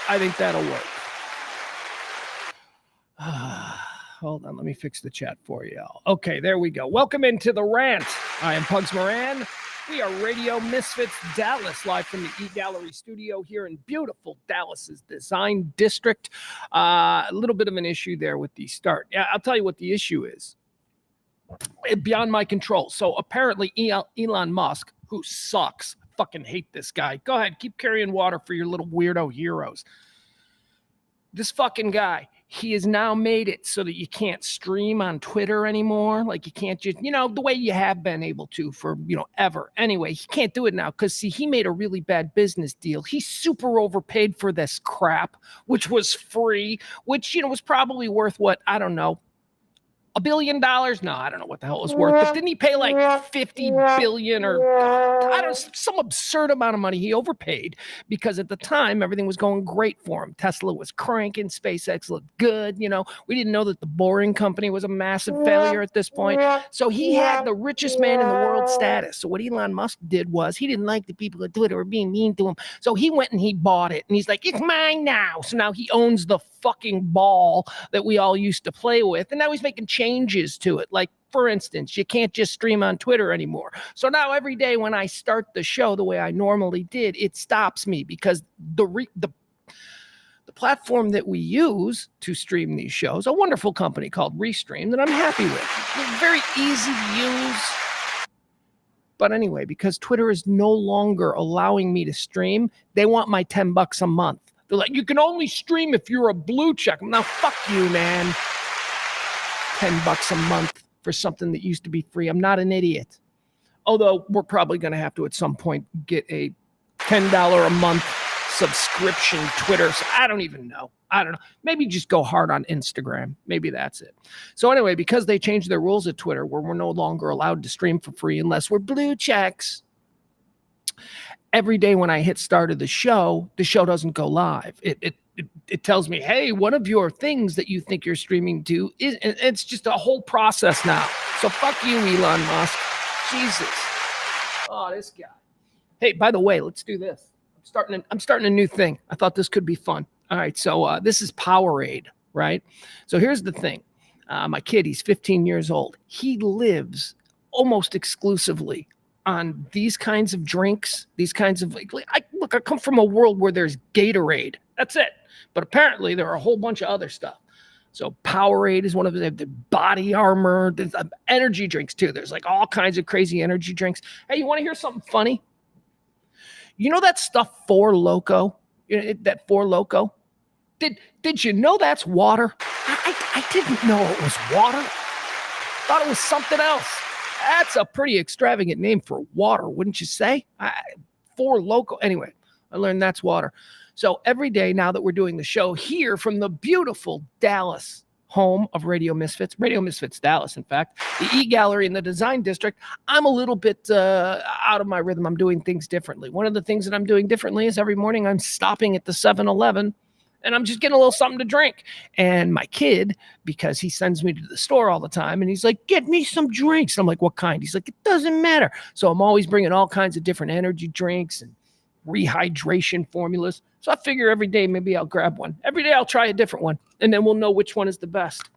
I think that'll work. Hold on, let me fix the chat for you all. Okay, there we go. Welcome into the Rant. I am Pugs Moran. We are Radio Misfits Dallas, live from the E-Gallery studio here in beautiful Dallas's Design District. A little bit of an issue there with the start. Yeah, I'll tell you what the issue is. Beyond my control. So apparently Elon Musk, who sucks, fucking hate this guy. Go ahead, keep carrying water for your little weirdo heroes. This fucking guy, he has now made it so that you can't stream on Twitter anymore. Like you can't just, the way you have been able to for, ever. Anyway, he can't do it now because, see, he made a really bad business deal. He super overpaid for this crap, which was free, which, was probably worth what, I don't know, $1 billion? No, I don't know what the hell it was worth. But didn't he pay like 50 billion or I don't know, some absurd amount of money? He overpaid because at the time everything was going great for him. Tesla was cranking, SpaceX looked good. We didn't know that the Boring Company was a massive failure at this point. So he had the richest man in the world status. So what Elon Musk did was he didn't like the people at Twitter were being mean to him. So he went and he bought it. And he's like, it's mine now. So now he owns the fucking ball that we all used to play with. And now he's making changes to it. Like, for instance, you can't just stream on Twitter anymore. So now every day when I start the show the way I normally did, it stops me because the platform that we use to stream these shows, a wonderful company called Restream that I'm happy with. It's very easy to use. But anyway, because Twitter is no longer allowing me to stream, they want my $10 a month. They're like, you can only stream if you're a blue check. Now, fuck you, man. $10 a month for something that used to be free. I'm not an idiot. Although we're probably going to have to at some point get a $10 a month subscription Twitter. So I don't even know. I don't know. Maybe just go hard on Instagram. Maybe that's it. So anyway, because they changed their rules at Twitter where we're no longer allowed to stream for free unless we're blue checks. Every day when I hit start of the show doesn't go live. It tells me, hey, one of your things that you think you're streaming to it's just a whole process now. So fuck you, Elon Musk. Jesus. Oh, this guy. Hey, by the way, let's do this. I'm starting a new thing. I thought this could be fun. All right, so this is Powerade, right? So here's the thing. My kid, he's 15 years old. He lives almost exclusively on these kinds of drinks, these kinds of I come from a world where there's Gatorade. That's it. But apparently there are a whole bunch of other stuff. So Powerade is one of the Body Armor. There's energy drinks too. There's like all kinds of crazy energy drinks. Hey, you want to hear something funny? You know that stuff Four Loko? That Four Loko? Did you know that's water? I didn't know it was water. Thought it was something else. That's a pretty extravagant name for water, wouldn't you say? Four Loko. Anyway, I learned that's water. So every day now that we're doing the show here from the beautiful Dallas home of Radio Misfits Dallas, in fact, the E-Gallery in the Design District, I'm a little bit out of my rhythm. I'm doing things differently. One of the things that I'm doing differently is every morning I'm stopping at the 7-Eleven and I'm just getting a little something to drink. And my kid, because he sends me to the store all the time, and he's like, get me some drinks. And I'm like, what kind? He's like, it doesn't matter. So I'm always bringing all kinds of different energy drinks and rehydration formulas. So I figure every day maybe I'll grab one. Every day I'll try a different one, and then we'll know which one is the best.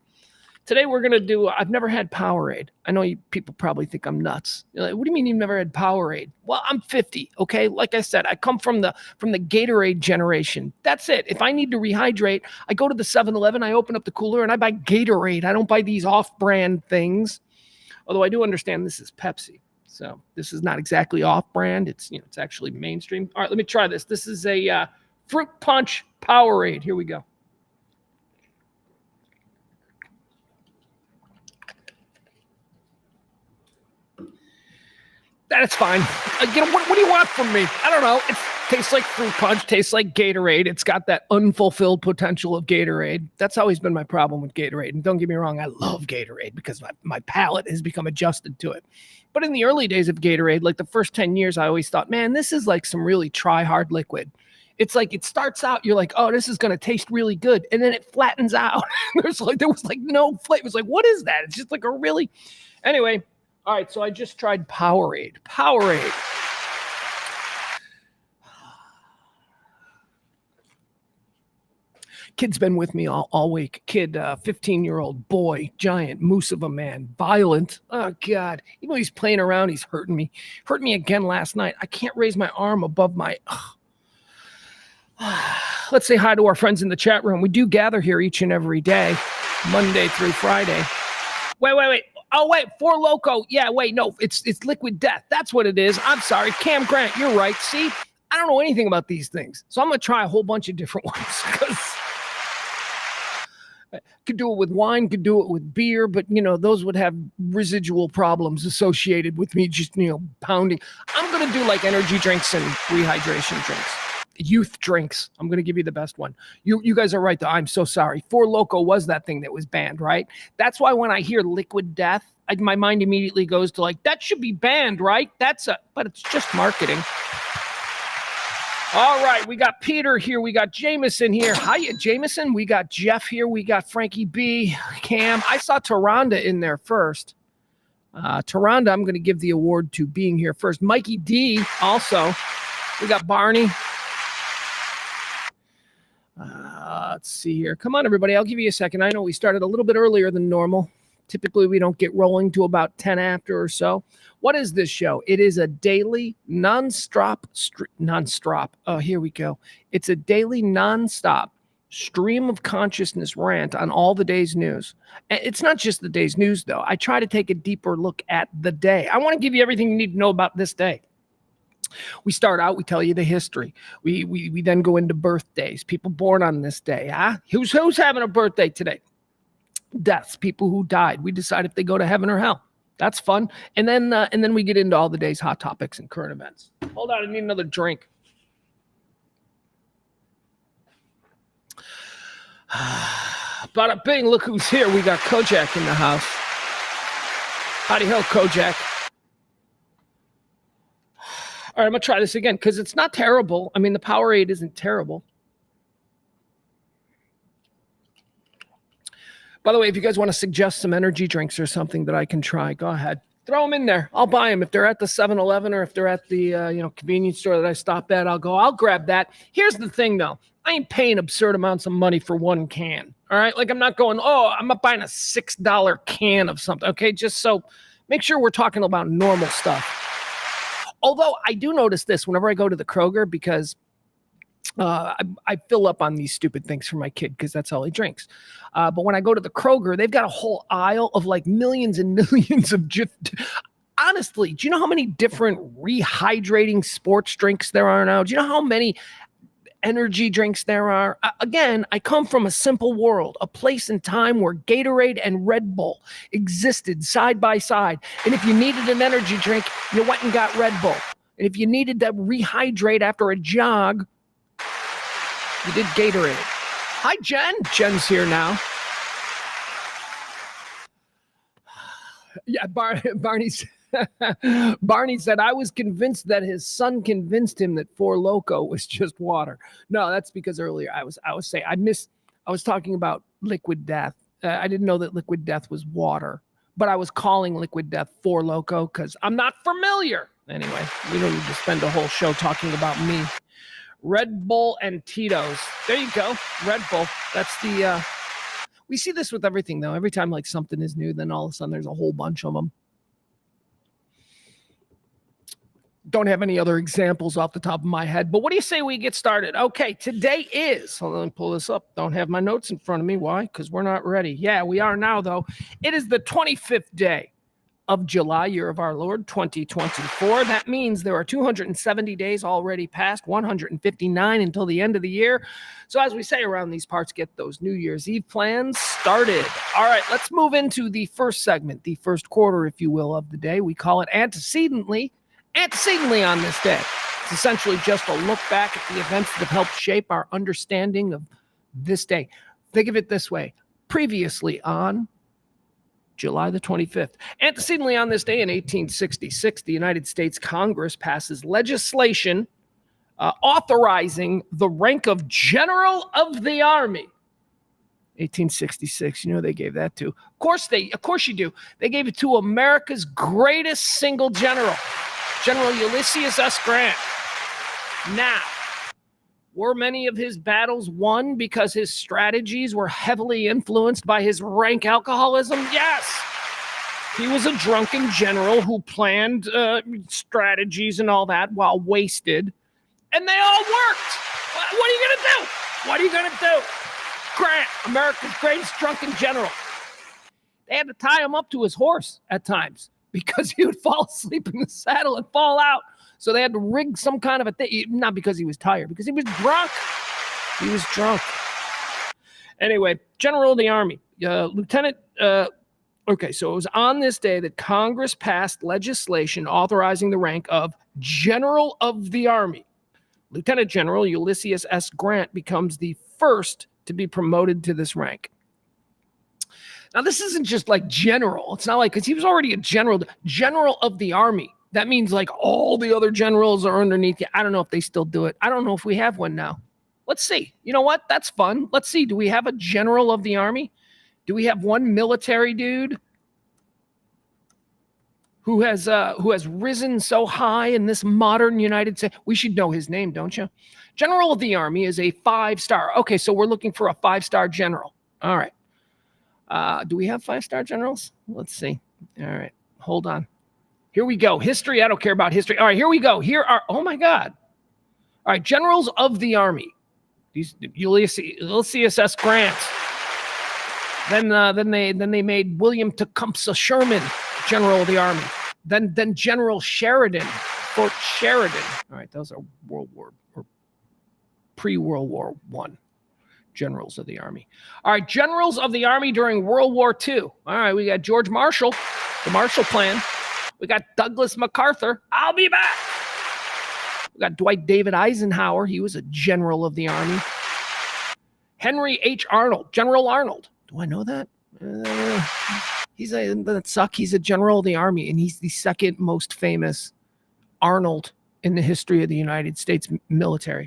Today we're going to do, I've never had Powerade. I know people probably think I'm nuts. You're like, what do you mean you've never had Powerade? Well, I'm 50, okay? Like I said, I come from the Gatorade generation. That's it. If I need to rehydrate, I go to the 7-Eleven, I open up the cooler, and I buy Gatorade. I don't buy these off-brand things. Although I do understand this is Pepsi. So this is not exactly off-brand. It's actually mainstream. All right, let me try this. This is a fruit punch Powerade. Here we go. That's fine. What do you want from me? I don't know. It tastes like fruit punch, tastes like Gatorade. It's got that unfulfilled potential of Gatorade. That's always been my problem with Gatorade. And don't get me wrong, I love Gatorade because my palate has become adjusted to it. But in the early days of Gatorade, like the first 10 years, I always thought, man, this is like some really try-hard liquid. It's like it starts out, you're like, oh, this is going to taste really good. And then it flattens out. There was like no flavor. It was like, what is that? It's just like a really... Anyway... All right, so I just tried Powerade. Kid's been with me all week. Kid, 15-year-old boy, giant moose of a man, violent. Oh, God. Even though he's playing around, he's hurting me. Hurt me again last night. I can't raise my arm above my... Let's say hi to our friends in the chat room. We do gather here each and every day, Monday through Friday. Wait. Oh, wait, Four Loko. Yeah, wait, no, it's Liquid Death. That's what it is. I'm sorry. Cam Grant, you're right. See, I don't know anything about these things. So I'm going to try a whole bunch of different ones. Because could do it with wine, could do it with beer, but, those would have residual problems associated with me just, pounding. I'm going to do like energy drinks and rehydration drinks. Youth drinks. I'm going to give you the best one. You guys are right, though. I'm so sorry. Four Loko was that thing that was banned, right? That's why when I hear Liquid Death, my mind immediately goes to like, that should be banned, right? But it's just marketing. All right, we got Peter here. We got Jameson here. Hiya, Jameson. We got Jeff here. We got Frankie B, Cam. I saw Taronda in there first. Taronda, I'm going to give the award to being here first. Mikey D also. We got Barney. Let's see here. Come on, everybody. I'll give you a second. I know we started a little bit earlier than normal. Typically, we don't get rolling to about 10 after or so. What is this show? It is a daily non-stop. Oh, here we go. It's a daily non-stop stream of consciousness rant on all the day's news. It's not just the day's news, though. I try to take a deeper look at the day. I want to give you everything you need to know about this day. We start out, we tell you the history. We then go into birthdays, people born on this day. Huh? Who's having a birthday today? Deaths, people who died. We decide if they go to heaven or hell. That's fun. And then we get into all the day's hot topics and current events. Hold on, I need another drink. Bada bing, look who's here. We got Kojak in the house. Howdy ho, Kojak. All right, I'm going to try this again because it's not terrible. I mean, the Powerade isn't terrible. By the way, if you guys want to suggest some energy drinks or something that I can try, go ahead. Throw them in there. I'll buy them. If they're at the 7-Eleven or if they're at the convenience store that I stop at, I'll grab that. Here's the thing, though. I ain't paying absurd amounts of money for one can. All right? Like, I'm not going, I'm not buying a $6 can of something. Okay? Just so make sure we're talking about normal stuff. Although I do notice this whenever I go to the Kroger because I fill up on these stupid things for my kid because that's all he drinks. But when I go to the Kroger, they've got a whole aisle of like millions and millions of honestly, do you know how many different rehydrating sports drinks there are now? Do you know how many energy drinks there are? Again, I come from a simple world, a place and time where Gatorade and Red Bull existed side by side. And if you needed an energy drink, you went and got Red Bull. And if you needed to rehydrate after a jog, you did Gatorade. Hi, Jen. Jen's here now. Yeah, Barney said, I was convinced that his son convinced him that Four Loko was just water. No, that's because earlier I was saying, I was talking about Liquid Death. I didn't know that Liquid Death was water, but I was calling Liquid Death Four Loko because I'm not familiar. Anyway, we don't need to spend a whole show talking about me. Red Bull and Tito's. There you go. Red Bull. That's the, we see this with everything though. Every time like something is new, then all of a sudden there's a whole bunch of them. Don't have any other examples off the top of my head, but what do you say we get started? Okay, today is, hold on, let me pull this up. Don't have my notes in front of me. Why? Because we're not ready. Yeah, we are now though. It is the 25th day of July, year of our Lord, 2024. That means there are 270 days already past, 159 until the end of the year. So as we say around these parts, get those New Year's Eve plans started. All right, let's move into the first segment, the first quarter, if you will, of the day. We call it antecedently on this day. It's essentially just a look back at the events that have helped shape our understanding of this day. Think of it this way. Previously on July the 25th. Antecedently on this day in 1866, the United States Congress passes legislation authorizing the rank of General of the Army. 1866, they gave that to. Of course you do. They gave it to America's greatest single general, General Ulysses S. Grant. Now, Were many of his battles won because his strategies were heavily influenced by his rank alcoholism? Yes. He was a drunken general who planned strategies and all that while wasted, and they all worked. What are you going to do? What are you going to do? Grant, America's greatest drunken general. They had to tie him up to his horse at times because he would fall asleep in the saddle and fall out. So they had to rig some kind of a thing, not because he was tired, because he was drunk. He was drunk. Anyway, General of the Army, Lieutenant. Okay, so it was on this day that Congress passed legislation authorizing the rank of General of the Army. Lieutenant General Ulysses S. Grant becomes the first to be promoted to this rank. Now, this isn't just like general. It's not like, because he was already a general of the Army. That means like all the other generals are underneath you. I don't know if they still do it. I don't know if we have one now. Let's see. You know what? That's fun. Let's see. Do we have a general of the Army? Do we have one military dude who has risen so high in this modern United States? We should know his name, don't you? General of the Army is a 5-star. Okay, so we're looking for a 5-star general. All right. Do we have 5-star generals? Let's see. All right. Hold on. Here we go. History. I don't care about history. All right, here we go. Here are, oh my God. All right, generals of the Army. These Ulysses S. Grant. Then they made William Tecumseh Sherman General of the Army. Then General Sheridan, Fort Sheridan. All right, those are World War or pre-World War I generals of the Army. All right, generals of the Army during World War II. All right, we got George Marshall, the Marshall Plan. We got Douglas MacArthur. I'll be back. We got Dwight David Eisenhower. He was a general of the Army. Henry H. Arnold, General Arnold. Do I know that? He's a general of the Army, and he's the second most famous Arnold in the history of the United States military.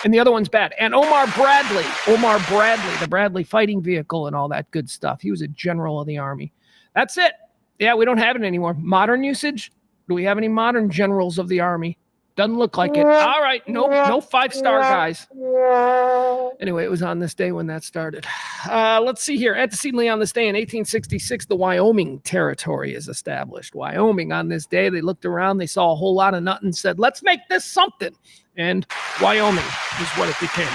And the other one's bad. And Omar Bradley, the Bradley fighting vehicle and all that good stuff. He was a general of the Army. That's it. Yeah, we don't have it anymore. Modern usage? Do we have any modern generals of the Army? Doesn't look like it. All right, no 5-star guys. Anyway, it was on this day when that started. Let's see here. Antecedently on this day in 1866, the Wyoming Territory is established. Wyoming, on this day, they looked around, they saw a whole lot of nothing, said, let's make this something. And Wyoming is what it became.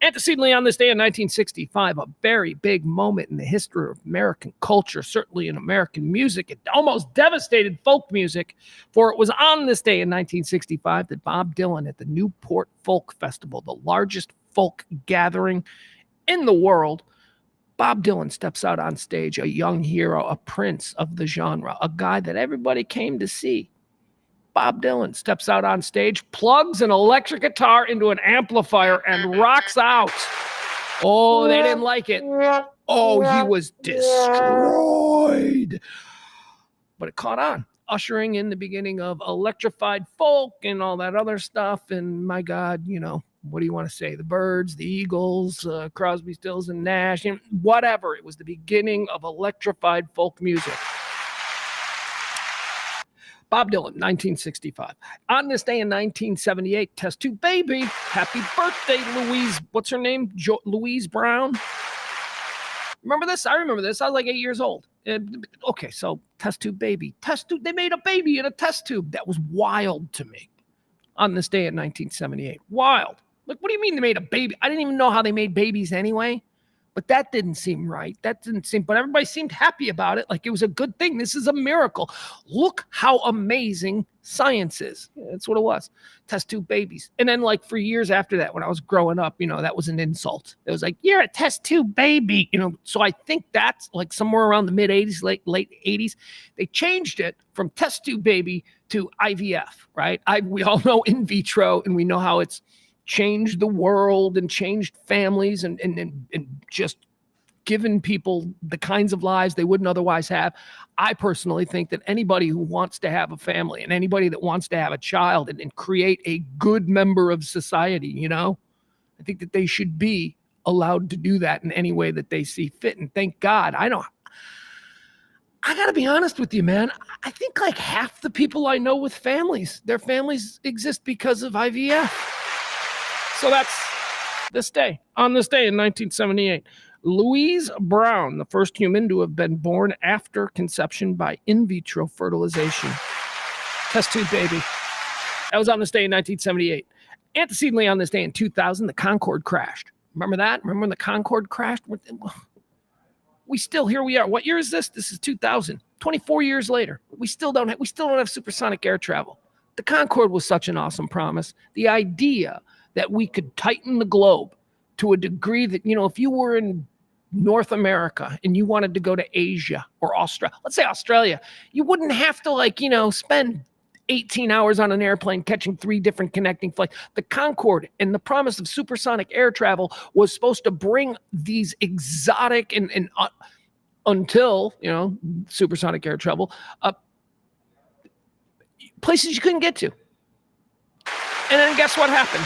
Antecedently on this day in 1965, a very big moment in the history of American culture, certainly in American music. It almost devastated folk music, for it was on this day in 1965 that Bob Dylan at the Newport Folk Festival, the largest folk gathering in the world, Bob Dylan steps out on stage, a young hero, a prince of the genre, a guy that everybody came to see. Bob Dylan steps out on stage, plugs an electric guitar into an amplifier, and rocks out. Oh, they didn't like it. Oh, he was destroyed. But it caught on, ushering in the beginning of electrified folk and all that other stuff. And my God, you know, what do you want to say? The Byrds, the Eagles, Crosby, Stills, and Nash, whatever. It was the beginning of electrified folk music. Bob Dylan, 1965. On this day in 1978, Test Tube Baby. Happy birthday, Louise. What's her name? Louise Brown. Remember this? I remember this. I was like 8 years old. Okay, so Test Tube Baby. Test tube. They made a baby in a test tube. That was wild to me. On this day in 1978. Wild. Like, what do you mean they made a baby? I didn't even know how they made babies anyway. But that didn't seem right. But everybody seemed happy about it. Like it was a good thing. This is a miracle. Look how amazing science is. Yeah, that's what it was. Test tube babies. And then like for years after that, when I was growing up, you know, that was an insult. It was like, you're a test tube baby, you know? So I think that's like somewhere around the mid 80s, late 80s, they changed it from test tube baby to IVF, right? We all know in vitro, and we know how it's changed the world and changed families and just given people the kinds of lives they wouldn't otherwise have. I personally think that anybody who wants to have a family and anybody that wants to have a child and create a good member of society, you know, I think that they should be allowed to do that in any way that they see fit. And thank God, I got to be honest with you, man. I think like half the people I know with families, their families exist because of IVF. So that's this day. On this day in 1978, Louise Brown, the first human to have been born after conception by in vitro fertilization. Test tube baby. That was on this day in 1978. Antecedently on this day in 2000, the Concorde crashed. Remember that? Remember when the Concorde crashed? We still, here we are. What year is this? This is 2000. 24 years later, we still don't have supersonic air travel. The Concorde was such an awesome promise. The idea that we could tighten the globe to a degree that, if you were in North America and you wanted to go to Asia or Australia, let's say Australia, you wouldn't have to spend 18 hours on an airplane catching 3 different connecting flights. The Concorde and the promise of supersonic air travel was supposed to bring these exotic and until, supersonic air travel, places you couldn't get to. And then guess what happened?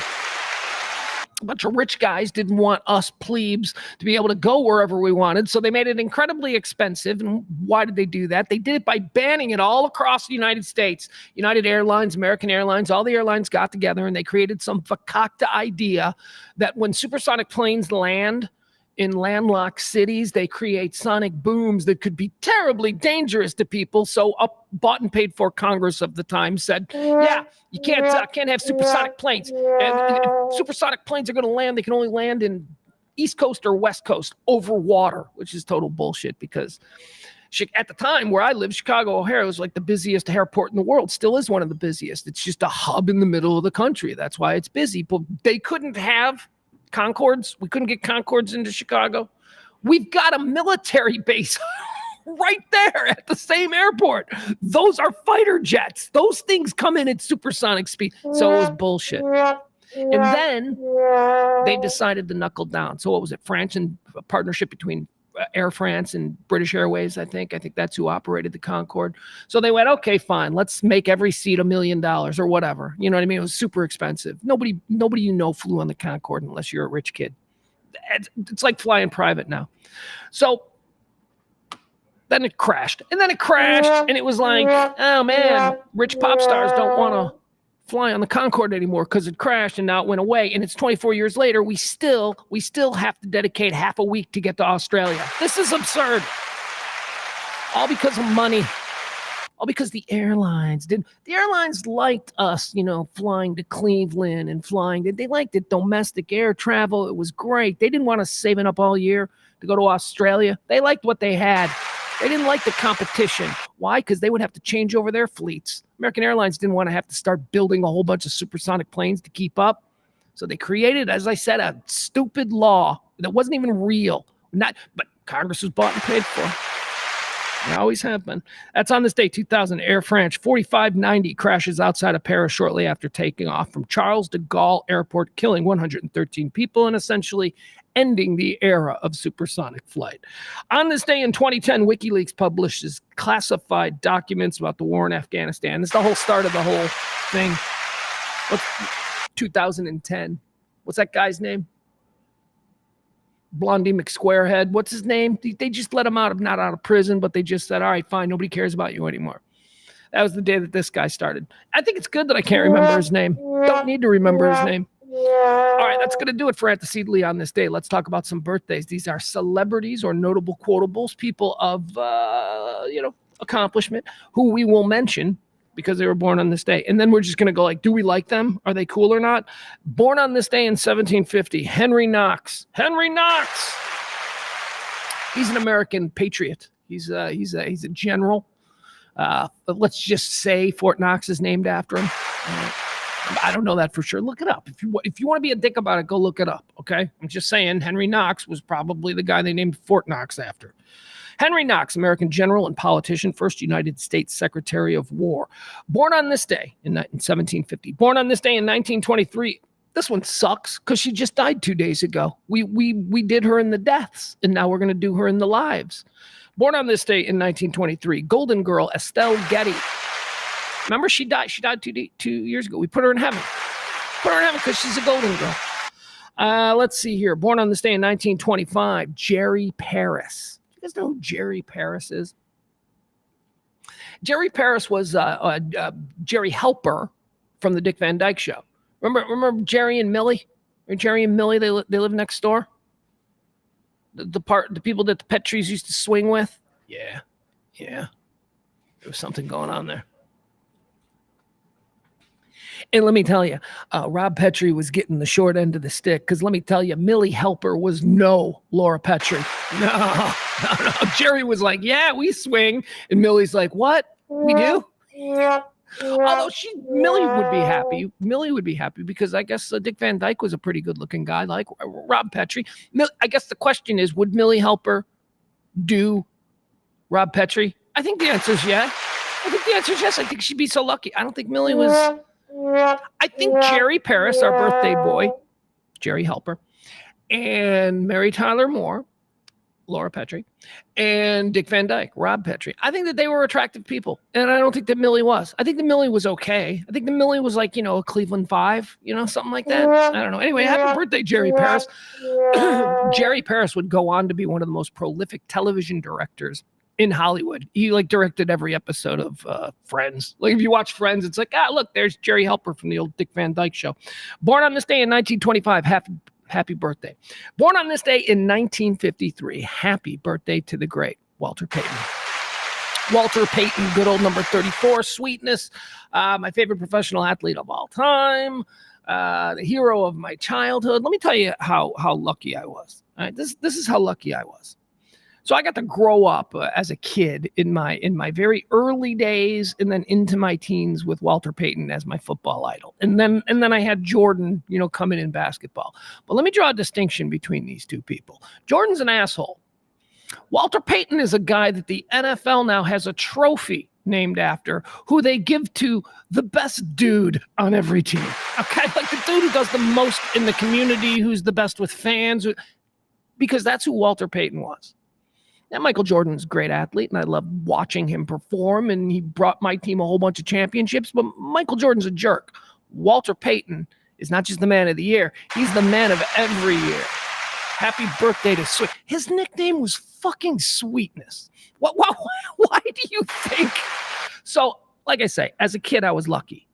A bunch of rich guys didn't want us plebes to be able to go wherever we wanted, so they made it incredibly expensive. And why did they do that? They did it by banning it all across the United States. United Airlines, American Airlines, all the airlines got together and they created some fakakta idea that when supersonic planes land in landlocked cities, they create sonic booms that could be terribly dangerous to people. So bought and paid for Congress of the time said, yeah, you can't have supersonic planes. And if supersonic planes are going to land, they can only land in East Coast or West Coast over water, which is total bullshit because at the time where I lived, Chicago O'Hare was like the busiest airport in the world, still is one of the busiest. It's just a hub in the middle of the country. That's why it's busy. But they couldn't have Concords. We couldn't get Concords into Chicago. We've got a military base right there at the same airport. Those are fighter jets. Those things come in at supersonic speed. So it was bullshit. And then they decided to knuckle down. So what was it? France and a partnership between Air France and British Airways, I think. I think that's who operated the Concorde. So they went, okay, fine. Let's make every seat $1 million or whatever. You know what I mean? It was super expensive. Nobody flew on the Concorde unless you're a rich kid. It's like flying private now. So then it crashed. And then it crashed. And it was like, oh, man, rich pop stars don't want to fly on the Concorde anymore because it crashed and now it went away. And it's 24 years later. We still have to dedicate half a week to get to Australia. This is absurd. All because of money. All because the airlines liked us, flying to Cleveland and flying. They liked it. Domestic air travel. It was great. They didn't want us saving up all year to go to Australia. They liked what they had. They didn't like the competition. Why? Because they would have to change over their fleets. American Airlines didn't want to have to start building a whole bunch of supersonic planes to keep up. So they created, as I said, a stupid law that wasn't even real. But Congress was bought and paid for. They always have been. That's on this day, 2000. Air France 4590 crashes outside of Paris shortly after taking off from Charles de Gaulle Airport, killing 113 people and essentially ending the era of supersonic flight. On this day in 2010, WikiLeaks publishes classified documents about the war in Afghanistan. It's the whole start of the whole thing. 2010. What's that guy's name? Blondie McSquarehead. What's his name? They just let him not out of prison, but they just said, all right, fine, nobody cares about you anymore. That was the day that this guy started. I think it's good that I can't remember his name. Don't need to remember his name. All right, that's going to do it for Antecedently on this day. Let's talk about some birthdays. These are celebrities or notable quotables, people of, accomplishment who we will mention because they were born on this day. And then we're just going to go like, do we like them? Are they cool or not? Born on this day in 1750, Henry Knox. Henry Knox! He's an American patriot. He's a general. But let's just say Fort Knox is named after him. I don't know that for sure. Look it up. If you want to be a dick about it, go look it up, okay? I'm just saying Henry Knox was probably the guy they named Fort Knox after. Henry Knox, American general and politician, first United States Secretary of War. Born on this day in 1750. Born on this day in 1923. This one sucks because she just died 2 days ago. We did her in the deaths, and now we're going to do her in the lives. Born on this day in 1923. Golden Girl Estelle Getty. Remember, she died. She died 2 years ago. We put her in heaven. Put her in heaven because she's a golden girl. Let's see here. Born on this day in 1925, Jerry Paris. You guys know who Jerry Paris is? Jerry Paris was Jerry Helper from the Dick Van Dyke Show. Remember Jerry and Millie? Jerry and Millie, they live next door. The people that the Petries used to swing with. Yeah. There was something going on there. And let me tell you, Rob Petrie was getting the short end of the stick because let me tell you, Millie Helper was no Laura Petrie. No. Jerry was like, yeah, we swing. And Millie's like, what? We do? Although Millie would be happy. Millie would be happy because I guess Dick Van Dyke was a pretty good looking guy like Rob Petrie. I guess the question is, would Millie Helper do Rob Petrie? I think the answer is yeah. I think the answer is yes. I think she'd be so lucky. I don't think Millie was. I think Jerry Paris, our birthday boy, Jerry Helper, and Mary Tyler Moore, Laura Petrie, and Dick Van Dyke, Rob Petrie. I think that they were attractive people, and I don't think that Millie was. I think that Millie was okay. I think that Millie was like, a Cleveland Five, something like that. I don't know. Anyway, happy birthday, Jerry Paris. Jerry Paris would go on to be one of the most prolific television directors in Hollywood. He directed every episode of Friends. If you watch Friends, it's like, look, there's Jerry Helper from the old Dick Van Dyke show. Born on this day in 1925, happy birthday. Born on this day in 1953, happy birthday to the great Walter Payton. Walter Payton, good old number 34, sweetness, my favorite professional athlete of all time, the hero of my childhood. Let me tell you how lucky I was. All right, this is how lucky I was. So I got to grow up as a kid in my very early days and then into my teens with Walter Payton as my football idol. And then I had Jordan, coming in basketball. But let me draw a distinction between these two people. Jordan's an asshole. Walter Payton is a guy that the NFL now has a trophy named after who they give to the best dude on every team. Okay? Like the dude who does the most in the community, who's the best with fans, because that's who Walter Payton was. Now, Michael Jordan's a great athlete, and I love watching him perform, and he brought my team a whole bunch of championships, but Michael Jordan's a jerk. Walter Payton is not just the man of the year, he's the man of every year. Happy birthday to Sweet. His nickname was fucking Sweetness. Why do you think? So, like I say, as a kid, I was lucky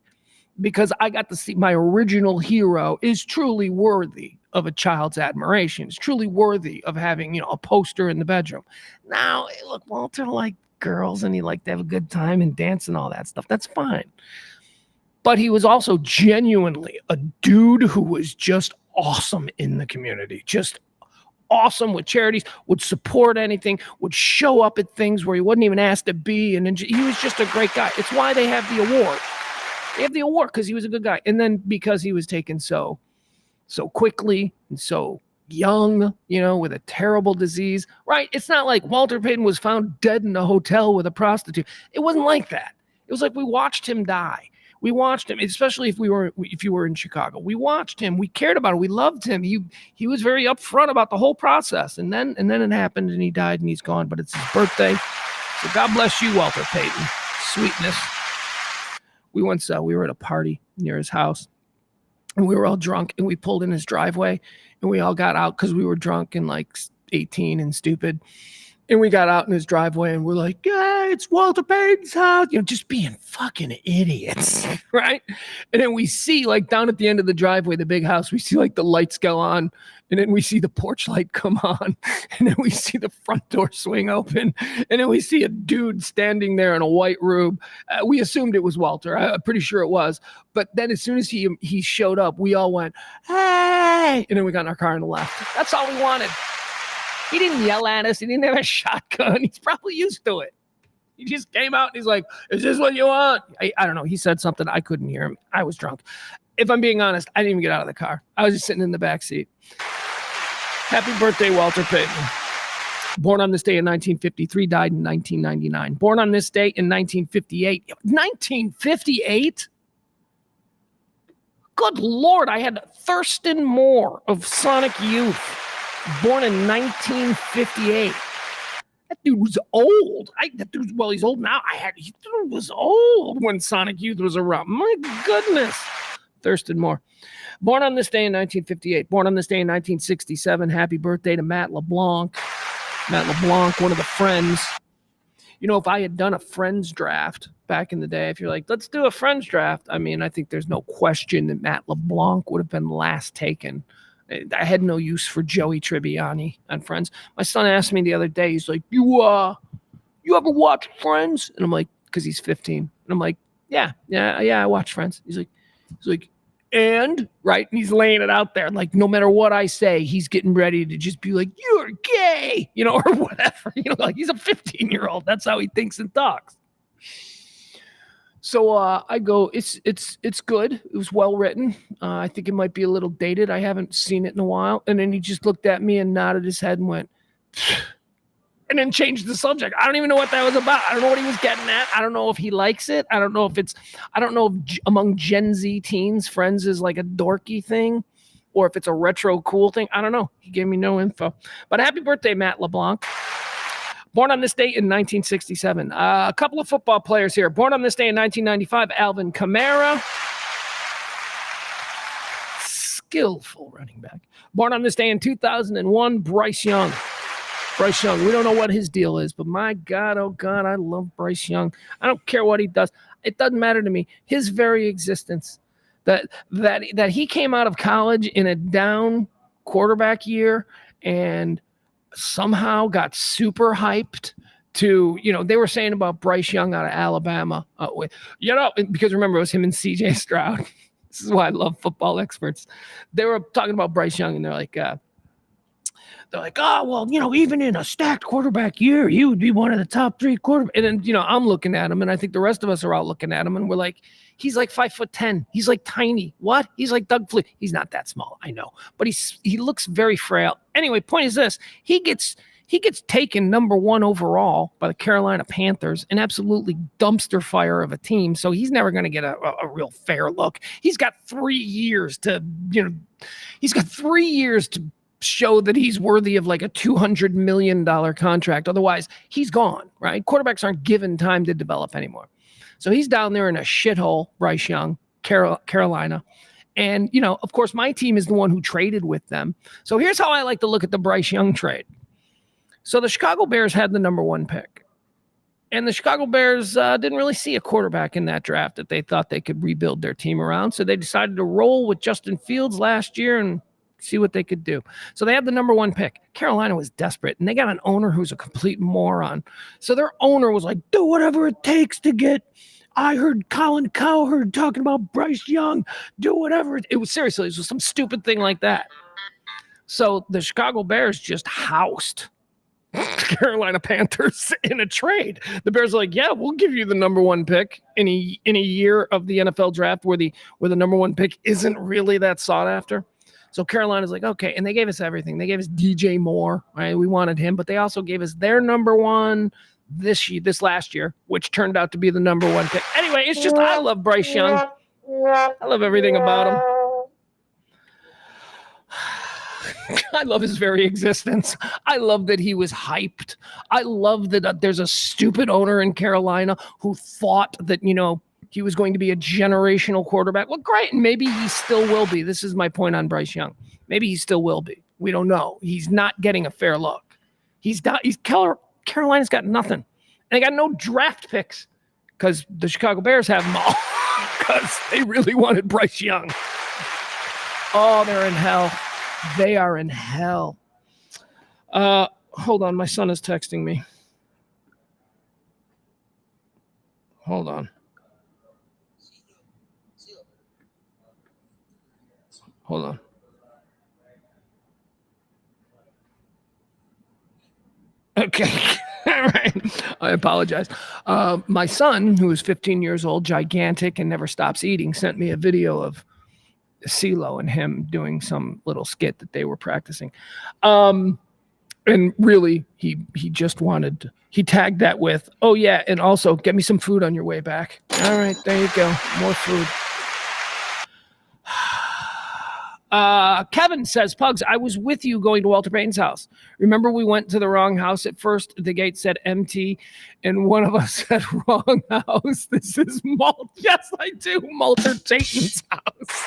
because I got to see my original hero is truly worthy of a child's admiration. It's truly worthy of having, a poster in the bedroom. Now, look, Walter liked girls and he liked to have a good time and dance and all that stuff. That's fine. But he was also genuinely a dude who was just awesome in the community. Just awesome with charities, would support anything, would show up at things where he wasn't even asked to be. And he was just a great guy. It's why they have the award. They have the award because he was a good guy. And then because he was taken so quickly and so young, with a terrible disease, right? It's not like Walter Payton was found dead in a hotel with a prostitute. It wasn't like that. It was like we watched him die. We watched him, especially if you were in Chicago. We watched him. We cared about him. We loved him. He was very upfront about the whole process. And then it happened and he died and he's gone, but it's his birthday. So God bless you, Walter Payton. Sweetness. We were at a party near his house. And we were all drunk, and we pulled in his driveway, and we all got out because we were drunk and 18 and stupid. And we got out in his driveway, and we're like, "Yeah, it's Walter Payton's house," just being fucking idiots, right? And then we see down at the end of the driveway, the big house, we see the lights go on, and then we see the porch light come on, and then we see the front door swing open, and then we see a dude standing there in a white robe. We assumed it was Walter. I'm pretty sure it was. But then as soon as he showed up, we all went, "Hey!" And then we got in our car and left. That's all we wanted. He didn't yell at us. He didn't have a shotgun. He's probably used to it. He just came out and he's like, "Is this what you want?" I don't know. He said something. I couldn't hear him. I was drunk. If I'm being honest, I didn't even get out of the car. I was just sitting in the back seat. Happy birthday, Walter Payton. Born on this day in 1953, died in 1999. Born on this day in 1958. 1958? Good Lord, I had Thurston Moore of Sonic Youth. Born in 1958. That dude was old. He's old now. He was old when Sonic Youth was around. My goodness. Thurston Moore. Born on this day in 1958. Born on this day in 1967. Happy birthday to Matt LeBlanc. Matt LeBlanc, one of the Friends. If I had done a Friends draft back in the day, if you're like, let's do a Friends draft, I think there's no question that Matt LeBlanc would have been last taken I had no use for Joey Tribbiani on Friends. My son asked me the other day, he's like, you ever watch Friends? And I'm like, because he's 15. And I'm like, yeah, I watch Friends. He's like, and right, and he's laying it out there, like no matter what I say, he's getting ready to just be like, "You're gay," or whatever. Like he's a 15-year-old. That's how he thinks and talks. So I go, it's good. It was well written. I think it might be a little dated. I haven't seen it in a while. And then he just looked at me and nodded his head and went, and then changed the subject. I don't even know what that was about. I don't know what he was getting at. I don't know if he likes it. I don't know if among Gen Z teens, Friends is like a dorky thing or if it's a retro cool thing. I don't know. He gave me no info. But happy birthday, Matt LeBlanc. Born on this date in 1967. A couple of football players here. Born on this day in 1995, Alvin Kamara. Skillful running back. Born on this day in 2001, Bryce Young. Bryce Young, we don't know what his deal is, but my God, oh God, I love Bryce Young. I don't care what he does. It doesn't matter to me. His very existence, that he came out of college in a down quarterback year and somehow got super hyped to, they were saying about Bryce Young out of Alabama, because remember, it was him and CJ Stroud. This is why I love football experts. They were talking about Bryce Young and they're like, oh, well, even in a stacked quarterback year, he would be one of the top 3 quarterbacks. And then, I'm looking at him, and I think the rest of us are all looking at him, and we're like, he's like 5'10". He's like tiny. What? He's like Doug Fleet. He's not that small, I know, but he looks very frail. Anyway, point is this: he gets taken number 1 overall by the Carolina Panthers, an absolutely dumpster fire of a team. So he's never going to get a real fair look. He's got 3 years to, show that he's worthy of like a $200 million contract. Otherwise, he's gone, right? Quarterbacks aren't given time to develop anymore. So he's down there in a shithole, Bryce Young, Carolina. And, of course, my team is the one who traded with them. So here's how I like to look at the Bryce Young trade. So the Chicago Bears had the number 1 pick. And the Chicago Bears didn't really see a quarterback in that draft that they thought they could rebuild their team around. So they decided to roll with Justin Fields last year and see what they could do. So they had the number 1 pick. Carolina was desperate, and they got an owner who's a complete moron. So their owner was like, do whatever it takes to get. I heard Colin Cowherd talking about Bryce Young. Do whatever. It was seriously, it was some stupid thing like that. So the Chicago Bears just housed Carolina Panthers in a trade. The Bears are like, yeah, we'll give you the number 1 pick in a year of the NFL draft where the number 1 pick isn't really that sought after. So Carolina's like, okay, and they gave us everything. They gave us DJ Moore, right? We wanted him, but they also gave us their number 1 this last year, which turned out to be the number 1 pick. Anyway, it's just, I love Bryce Young. I love everything about him. I love his very existence. I love that he was hyped. I love that there's a stupid owner in Carolina who thought that, he was going to be a generational quarterback. Well, great. And maybe he still will be. This is my point on Bryce Young. Maybe he still will be. We don't know. He's not getting a fair look. Carolina's got nothing. And they got no draft picks because the Chicago Bears have them all because they really wanted Bryce Young. Oh, they're in hell. They are in hell. Hold on. My son is texting me. Hold on. Hold on. Okay. All right. I apologize. My son, who is 15 years old, gigantic, and never stops eating, sent me a video of CeeLo and him doing some little skit that they were practicing. And really, he just wanted, he tagged that with, oh, yeah, and also get me some food on your way back. All right, there you go. More food. Kevin says, Pugs, I was with you going to Walter Payton's house. Remember we went to the wrong house at first? The gate said empty, and one of us said wrong house. This is Yes, I do. Walter Payton's house.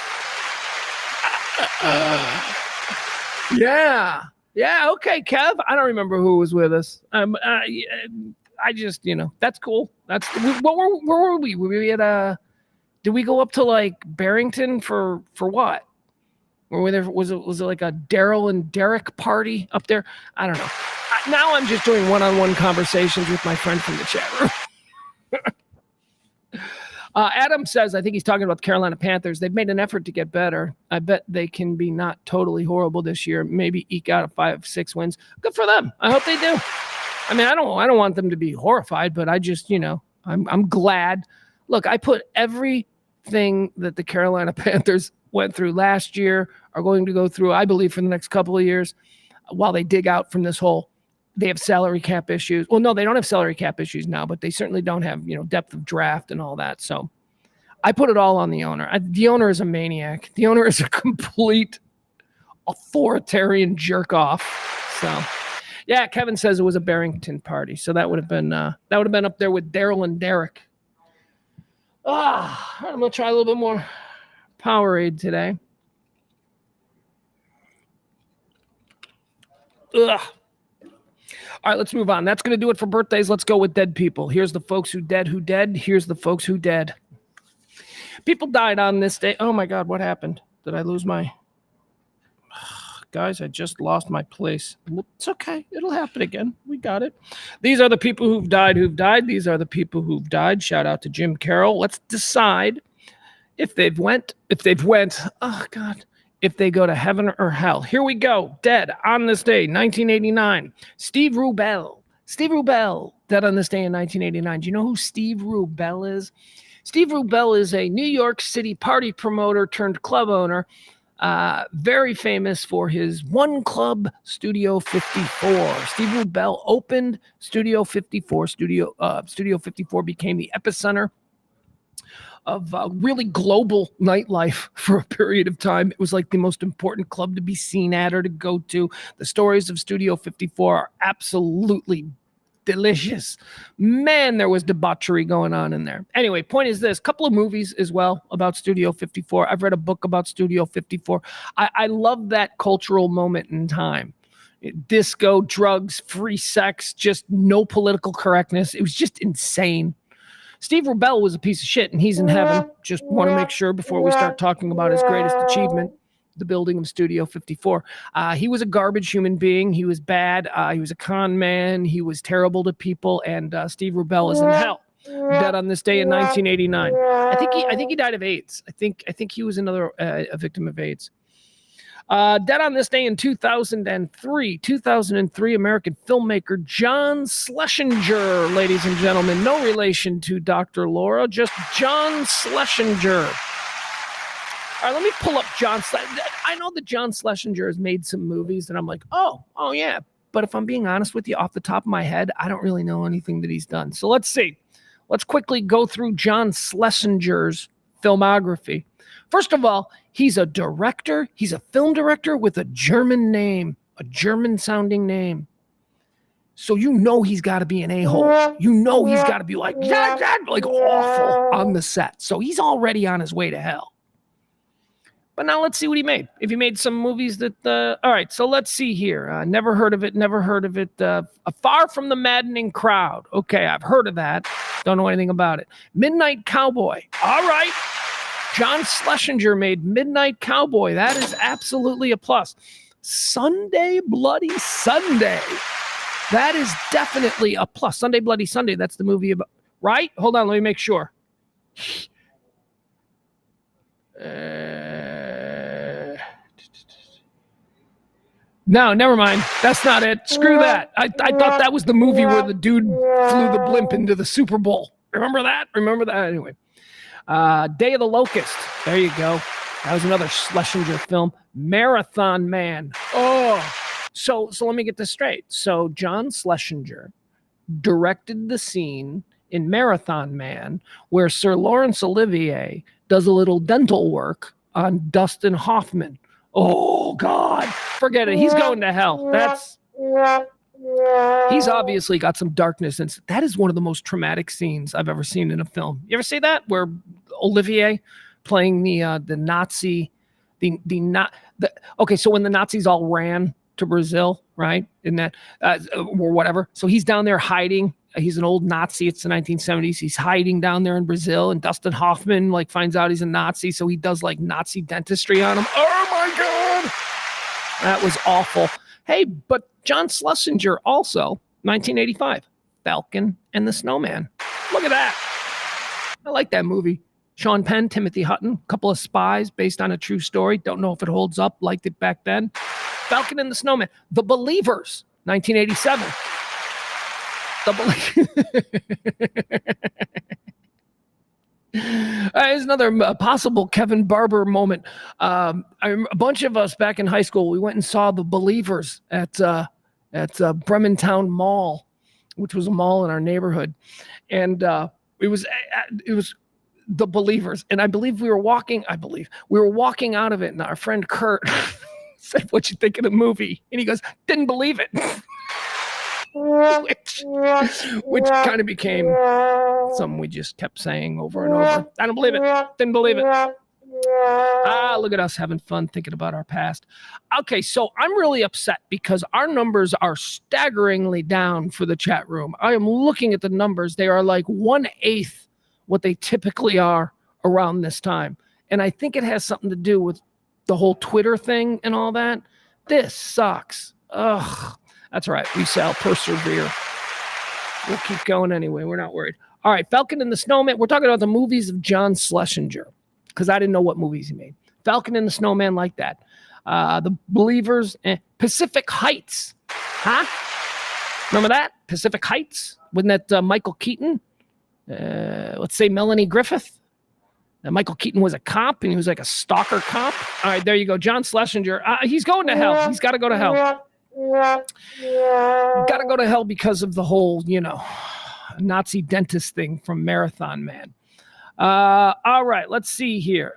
Yeah. Okay, Kev. I don't remember who was with us. I just, that's cool. Where were we? Were we at did we go up to like Barrington for what? Or was it like a Daryl and Derek party up there? I don't know. Now I'm just doing one-on-one conversations with my friend from the chat room. Adam says, I think he's talking about the Carolina Panthers. They've made an effort to get better. I bet they can be not totally horrible this year. Maybe eke out a 5-6 wins. Good for them. I hope they do. I mean, I don't want them to be horrified, but I just, I'm glad. Look, I put everything that the Carolina Panthers went through last year, are going to go through, I believe, for the next couple of years, while they dig out from this hole. They have salary cap issues. Well, no, they don't have salary cap issues now, but they certainly don't have, depth of draft and all that. So I put it all on the owner. The owner is a maniac. The owner is a complete authoritarian jerk off. So, yeah, Kevin says it was a Barrington party. So that would have been up there with Daryl and Derek. I'm going to try a little bit more Powerade today. Ugh. All right, let's move on. That's going to do it for birthdays. Let's go with dead people. Here's the folks who dead. Here's the folks who dead. People died on this day. Oh, my God, what happened? Did I lose my... Guys, I just lost my place. It's okay. It'll happen again. We got it. These are the people who've died. These are the people who've died. Shout out to Jim Carroll. Let's decide if they went. Oh, God. If they go to heaven or hell. Here we go. Dead on this day, 1989. Steve Rubell. Steve Rubell, dead on this day in 1989. Do you know who Steve Rubell is? Steve Rubell is a New York City party promoter turned club owner. Very famous for his one club, Studio 54. Steve Rubell opened Studio 54. Studio 54 became the epicenter of really global nightlife for a period of time. It was like the most important club to be seen at or to go to. The stories of Studio 54 are absolutely delicious. Man, there was debauchery going on in there. Anyway, point is this, couple of movies as well about Studio 54. I've read a book about Studio 54. I love that cultural moment in time. Disco, drugs, free sex, just no political correctness. It was just insane. Steve Rubell was a piece of shit, and he's in heaven. Just want to make sure before we start talking about his greatest achievement, the building of Studio 54. He was a garbage human being. He was bad. He was a con man. He was terrible to people, and Steve Rubell is in hell. Dead on this day in 1989. I think he died of AIDS. I think he was a victim of AIDS. Dead on this day in 2003, American filmmaker John Schlesinger, ladies and gentlemen. No relation to Dr. Laura, just John Schlesinger. All right, let me pull up John Schlesinger. I know that John Schlesinger has made some movies, and I'm like, oh yeah. But if I'm being honest with you, off the top of my head, I don't really know anything that he's done. So let's see. Let's quickly go through John Schlesinger's filmography. First of all, he's a director. He's a film director with a German name, a German-sounding name. So he's got to be an a-hole. He's got to be like awful on the set. So he's already on his way to hell. But now let's see what he made. If he made some movies that... all right, so let's see here. Never heard of it. A Far From the Maddening Crowd. Okay, I've heard of that. Don't know anything about it. Midnight Cowboy. All right. John Schlesinger made Midnight Cowboy. That is absolutely a plus. Sunday Bloody Sunday. That is definitely a plus. Sunday Bloody Sunday. That's the movie about... Right? Hold on. Let me make sure. No, never mind. That's not it. Screw that. I thought that was the movie where the dude flew the blimp into the Super Bowl. Remember that? Anyway. Day of the Locust. There you go. That was another Schlesinger film. Marathon Man. Oh. So let me get this straight. So John Schlesinger directed the scene in Marathon Man where Sir Laurence Olivier does a little dental work on Dustin Hoffman. Oh, God. Forget it. He's going to hell. He's obviously got some darkness. And that is one of the most traumatic scenes I've ever seen in a film. You ever see that? Where Olivier playing the Nazi, okay, so when the Nazis all ran to Brazil, right? In that, or whatever. So he's down there hiding. He's an old Nazi. It's the 1970s. He's hiding down there in Brazil, and Dustin Hoffman finds out he's a Nazi, so he does Nazi dentistry on him. Oh my God! That was awful. Hey, but John Schlesinger also, 1985, Falcon and the Snowman. Look at that. I like that movie. Sean Penn, Timothy Hutton, couple of spies based on a true story. Don't know if it holds up. Liked it back then. Falcon and the Snowman. The Believers, 1987. Here's another possible Kevin Barber moment. A bunch of us back in high school, we went and saw The Believers at Brementown Mall, which was a mall in our neighborhood, and it was The Believers. And I believe we were walking out of it, and our friend Kurt said, "What you think of the movie?" And he goes, "Didn't believe it." which kind of became something we just kept saying over and over. I don't believe it. Didn't believe it. Look at us having fun thinking about our past. Okay, so I'm really upset because our numbers are staggeringly down for the chat room. I am looking at the numbers. They are like 1/8 what they typically are around this time. And I think it has something to do with the whole Twitter thing and all that. This sucks. Ugh. That's all right. We shall persevere. We'll keep going anyway. We're not worried. All right. Falcon and the Snowman. We're talking about the movies of John Schlesinger because I didn't know what movies he made. Falcon and the Snowman, like that. The Believers. Pacific Heights. Huh? Remember that? Pacific Heights? Wasn't that Michael Keaton? Let's say Melanie Griffith. Michael Keaton was a cop, and he was like a stalker cop. All right. There you go. John Schlesinger. He's going to hell. He's got to go to hell. Got to go to hell because of the whole, Nazi dentist thing from Marathon Man. All right, let's see here.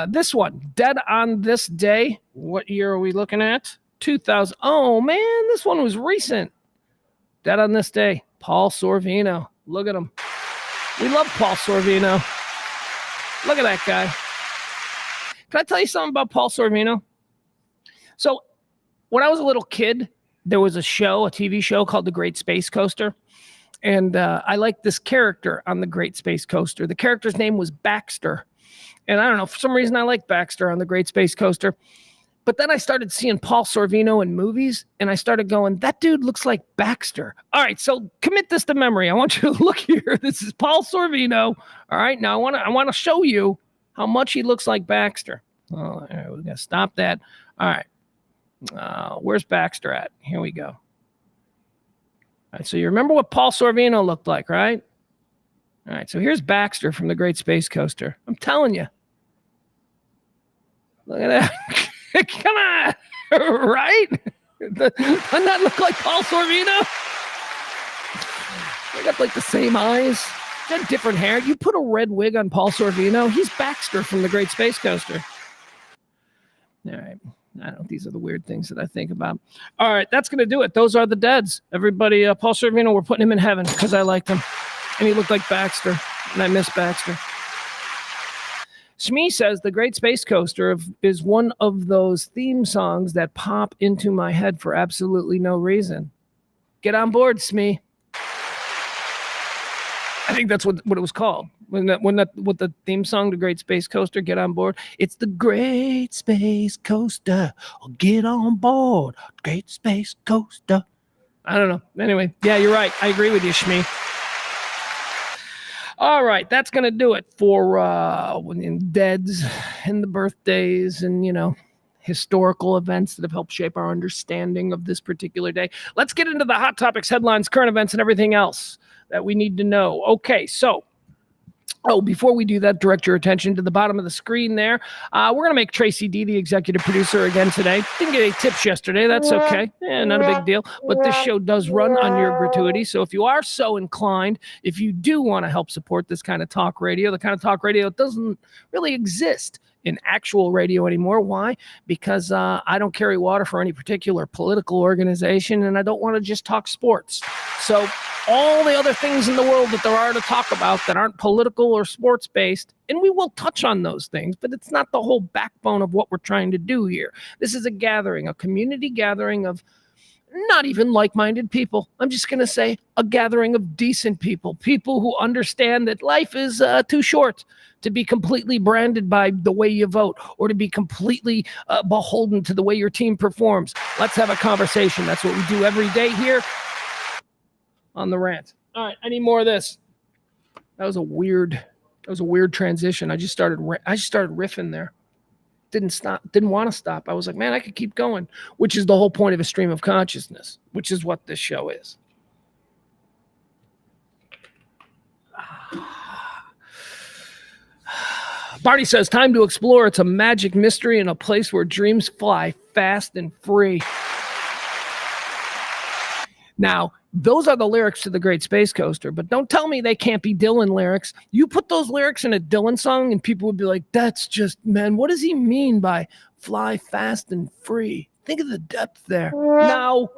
This one, Dead on This Day. What year are we looking at? 2000. Oh, man, this one was recent. Dead on This Day. Paul Sorvino. Look at him. We love Paul Sorvino. Look at that guy. Can I tell you something about Paul Sorvino? So, when I was a little kid, there was a TV show called The Great Space Coaster. And I liked this character on The Great Space Coaster. The character's name was Baxter. And I don't know, for some reason I liked Baxter on The Great Space Coaster. But then I started seeing Paul Sorvino in movies, and I started going, that dude looks like Baxter. All right, so commit this to memory. I want you to look here. This is Paul Sorvino. All right, now I want to show you how much he looks like Baxter. Oh, all right, we're going to stop that. All right. Where's Baxter at? Here we go. All right, so you remember what Paul Sorvino looked like, right? All right, so here's Baxter from The Great Space Coaster. I'm telling you. Look at that. Come on. Right? Doesn't that look like Paul Sorvino? They got like the same eyes. Got different hair. You put a red wig on Paul Sorvino, he's Baxter from The Great Space Coaster. All right. I don't know. These are the weird things that I think about. All right. That's going to do it. Those are the deads. Everybody, Paul Sorvino, we're putting him in heaven because I liked him. And he looked like Baxter. And I miss Baxter. Smee says The Great Space Coaster is one of those theme songs that pop into my head for absolutely no reason. Get on board, Smee. I think that's what it was called. When the theme song, The Great Space Coaster, Get on Board. It's the Great Space Coaster. Get on board, Great Space Coaster. I don't know. Anyway, yeah, you're right. I agree with you, Shmi. All right, that's going to do it for deads and the birthdays and, historical events that have helped shape our understanding of this particular day. Let's get into the hot topics, headlines, current events, and everything else that we need to know. Okay, so before we do that, direct your attention to the bottom of the screen there. We're going to make Tracy D the executive producer again today. Didn't get any tips yesterday. That's okay. Not a big deal. But this show does run on your gratuity. So if you are so inclined, if you do want to help support this kind of talk radio, the kind of talk radio that doesn't really exist in actual radio anymore. Why? Because I don't carry water for any particular political organization, and I don't want to just talk sports. So all the other things in the world that there are to talk about that aren't political or sports based, and we will touch on those things, but it's not the whole backbone of what we're trying to do here. This is a gathering, a community gathering of not even like-minded people. I'm just going to say a gathering of decent people who understand that life is too short to be completely branded by the way you vote or to be completely beholden to the way your team performs. Let's have a conversation. That's what we do every day here on the Rant. All right, I need more of this. That was a weird transition. I just started riffing there. Didn't want to stop. I was like, man, I could keep going, which is the whole point of a stream of consciousness, which is what this show is. Barney says, time to explore. It's a magic mystery in a place where dreams fly fast and free. Now, those are the lyrics to The Great Space Coaster, but don't tell me they can't be Dylan lyrics. You put those lyrics in a Dylan song and people would be like, that's just, man, what does he mean by fly fast and free? Think of the depth there. No.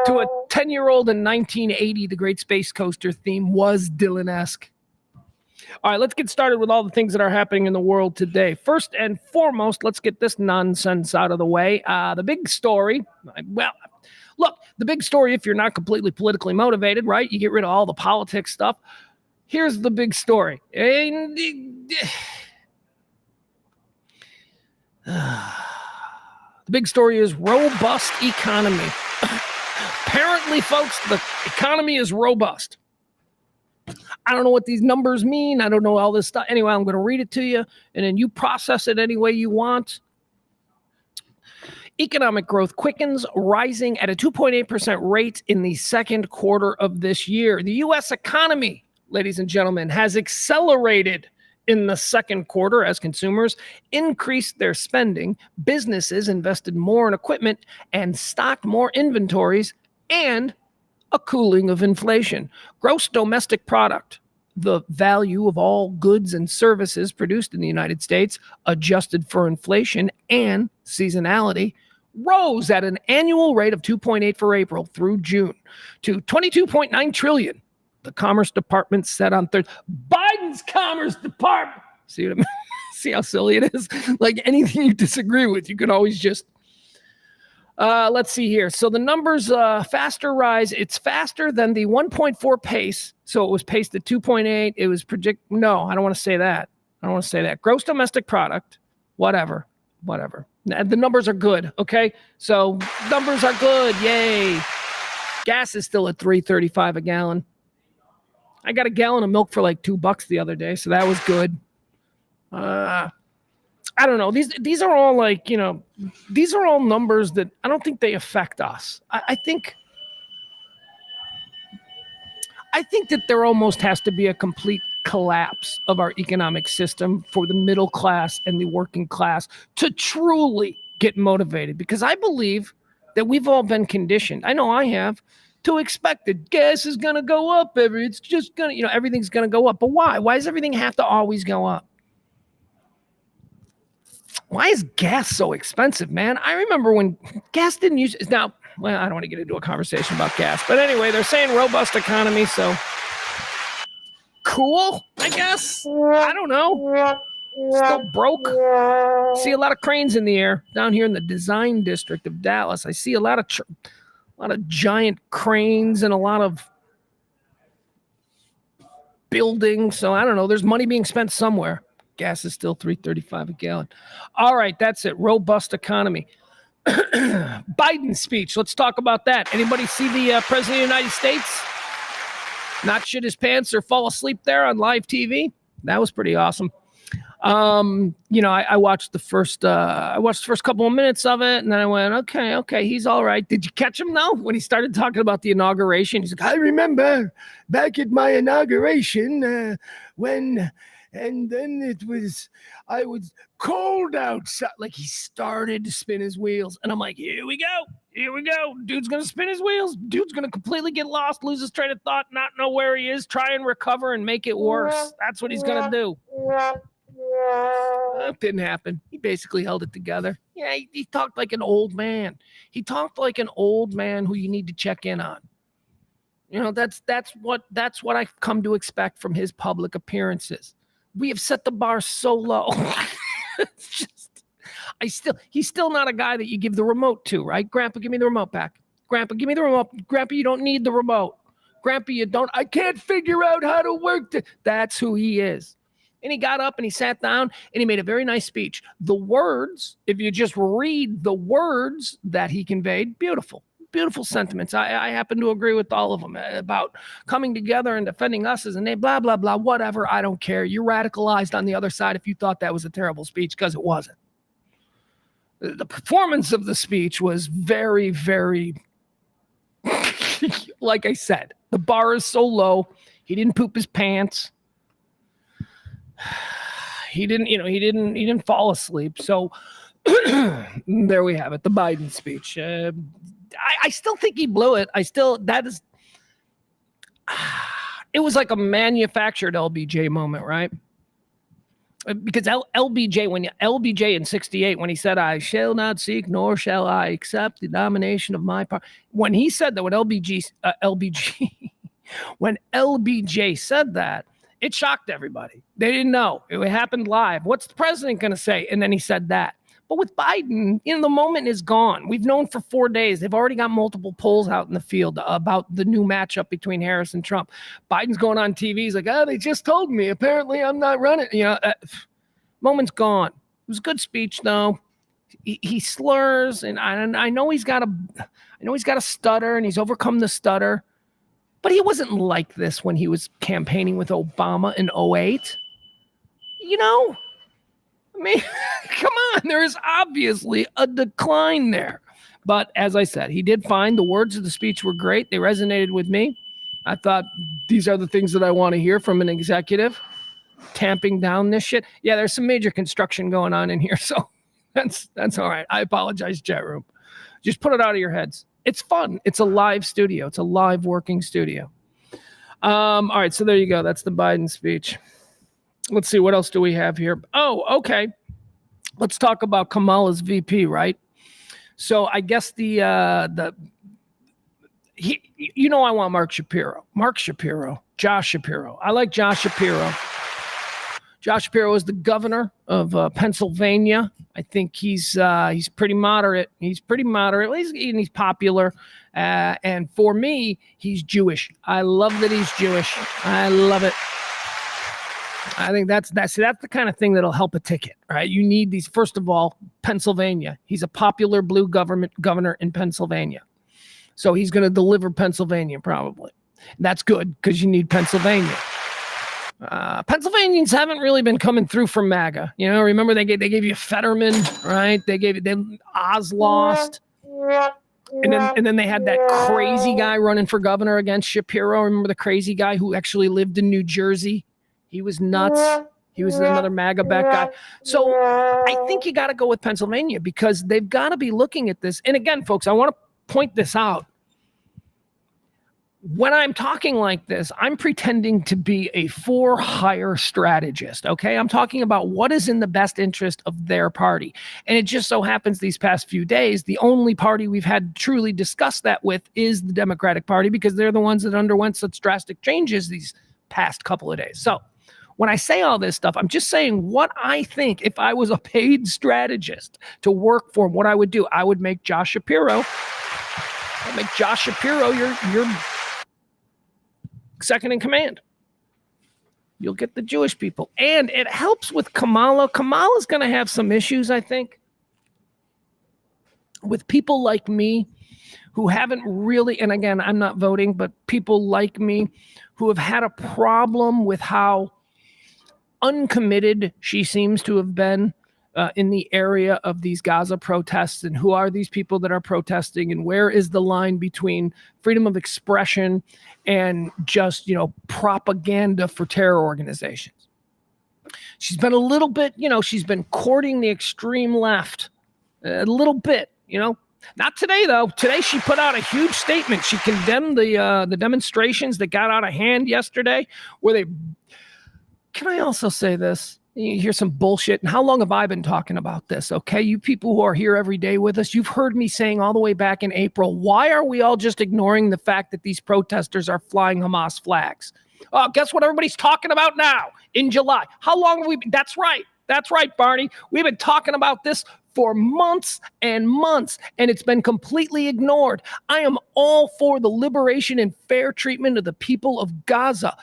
To a 10-year-old in 1980, The Great Space Coaster theme was Dylan-esque. All right, let's get started with all the things that are happening in the world today. First and foremost, let's get this nonsense out of the way. The big story, well, look, the big story, if you're not completely politically motivated, right? You get rid of all the politics stuff. Here's the big story. The big story is robust economy. Apparently, folks, the economy is robust. I don't know what these numbers mean. I don't know all this stuff. Anyway, I'm going to read it to you, and then you process it any way you want. Economic growth quickens, rising at a 2.8% rate in the second quarter of this year. The U.S. economy, ladies and gentlemen, has accelerated in the second quarter as consumers increased their spending, businesses invested more in equipment, and stocked more inventories, and a cooling of inflation. Gross domestic product, the value of all goods and services produced in the United States, adjusted for inflation and seasonality, rose at an annual rate of 2.8 for April through June to $22.9 trillion. The Commerce Department said on Thursday. Biden's Commerce Department. See what I mean? See how silly it is? Like anything you disagree with, you can always just. Let's see here. So the numbers, faster rise. It's faster than the 1.4 pace. So it was paced at 2.8. It was No, I don't want to say that. Gross domestic product, whatever. The numbers are good. Okay. So numbers are good. Yay. Gas is still at $3.35 a gallon. I got a gallon of milk for like $2 the other day. So that was good. I don't know. These are all like, these are all numbers that I don't think they affect us. I think that there almost has to be a complete collapse of our economic system for the middle class and the working class to truly get motivated, because I believe that we've all been conditioned. I know I have, to expect that gas is going to go up. It's just going to, everything's going to go up. But why? Why does everything have to always go up? Why is gas so expensive, man? I remember when gas didn't use it. Now, well, I don't want to get into a conversation about gas. But anyway, they're saying robust economy, so cool, I guess. I don't know. Still broke. See a lot of cranes in the air down here in the design district of Dallas. I see a lot of giant cranes and a lot of buildings. So I don't know. There's money being spent somewhere. Gas is still $3.35 a gallon. All right, that's it. Robust economy. Biden's speech. Let's talk about that. Anybody see the President of the United States not shit his pants or fall asleep there on live TV? That was pretty awesome. I watched the first couple of minutes of it, and then I went, okay, he's all right. Did you catch him though? When he started talking about the inauguration, he's like, I remember back at my inauguration, and then I was cold outside. Like he started to spin his wheels. And I'm like, here we go. Dude's going to spin his wheels. Dude's going to completely get lost, lose his train of thought, not know where he is, try and recover and make it worse. That's what he's going to do. That didn't happen. He basically held it together. Yeah, he talked like an old man. He talked like an old man who you need to check in on. That's what I've come to expect from his public appearances. We have set the bar so low. It's just, He's still not a guy that you give the remote to, right? Grandpa, give me the remote back. Grandpa, give me the remote. Grandpa, you don't need the remote. Grandpa, I can't figure out how to work. That's who he is. And he got up and he sat down and he made a very nice speech. The words, if you just read the words that he conveyed, beautiful sentiments. I happen to agree with all of them about coming together and defending us as a name, blah, blah, blah, whatever. I don't care. You're radicalized on the other side if you thought that was a terrible speech, because it wasn't. The performance of the speech was very, very, like I said, the bar is so low. He didn't poop his pants. He didn't fall asleep. So there we have it. The Biden speech. I still think he blew it. It was like a manufactured LBJ moment, right? Because LBJ in 68, when he said, I shall not seek, nor shall I accept the nomination of my party. When he said that, when LBJ said that, it shocked everybody. They didn't know. It happened live. What's the president going to say? And then he said that. But with Biden, the moment is gone. We've known for 4 days. They've already got multiple polls out in the field about the new matchup between Harris and Trump. Biden's going on TV. He's like, they just told me. Apparently, I'm not running. Moment's gone. It was a good speech, though. He slurs, and I know he's got a stutter, and he's overcome the stutter. But he wasn't like this when he was campaigning with Obama in 2008. I mean, come on, there is obviously a decline there. But as I said, he did fine. The words of the speech were great. They resonated with me. I thought, these are the things that I want to hear from an executive. Tamping down this shit. Yeah, there's some major construction going on in here, so that's all right. I apologize, chat room. Just put it out of your heads. It's fun. It's a live studio. It's a live working studio. All right, so there you go. That's the Biden speech. Let's see, what else do we have here? Oh, okay. Let's talk about Kamala's VP, right? So I guess I want Mark Shapiro. Josh Shapiro. I like Josh Shapiro. Josh Shapiro is the governor of Pennsylvania. I think he's pretty moderate. He's popular. And for me, he's Jewish. I love that he's Jewish. I love it. I think that's the kind of thing that'll help a ticket, right? You need these. First of all, Pennsylvania. He's a popular blue governor in Pennsylvania. So he's going to deliver Pennsylvania probably. That's good because you need Pennsylvania. Pennsylvanians haven't really been coming through for MAGA. Remember they gave you Fetterman, right? Oz lost. And then they had that crazy guy running for governor against Shapiro. Remember the crazy guy who actually lived in New Jersey? He was nuts. He was another MAGA back guy. So I think you got to go with Pennsylvania because they've got to be looking at this. And again, folks, I want to point this out. When I'm talking like this, I'm pretending to be a for-hire strategist, okay? I'm talking about what is in the best interest of their party. And it just so happens these past few days, the only party we've had truly discussed that with is the Democratic Party because they're the ones that underwent such drastic changes these past couple of days. So when I say all this stuff, I'm just saying what I think if I was a paid strategist to work for him, what I would do. I would make Josh Shapiro your second in command. You'll get the Jewish people. And it helps with Kamala. Kamala's going to have some issues, I think, with people like me who haven't really, and again, I'm not voting, but people like me who have had a problem with how uncommitted she seems to have been in the area of these Gaza protests, and who are these people that are protesting, and where is the line between freedom of expression and just, propaganda for terror organizations. She's been a little bit, she's been courting the extreme left a little bit, Not today, though. Today, she put out a huge statement. She condemned the demonstrations that got out of hand yesterday, where they... Can I also say this? You hear some bullshit. And how long have I been talking about this? Okay, you people who are here every day with us, you've heard me saying all the way back in April, why are we all just ignoring the fact that these protesters are flying Hamas flags? Guess what everybody's talking about now in July? How long have we been? That's right, Barney. We've been talking about this for months and months, and it's been completely ignored. I am all for the liberation and fair treatment of the people of Gaza.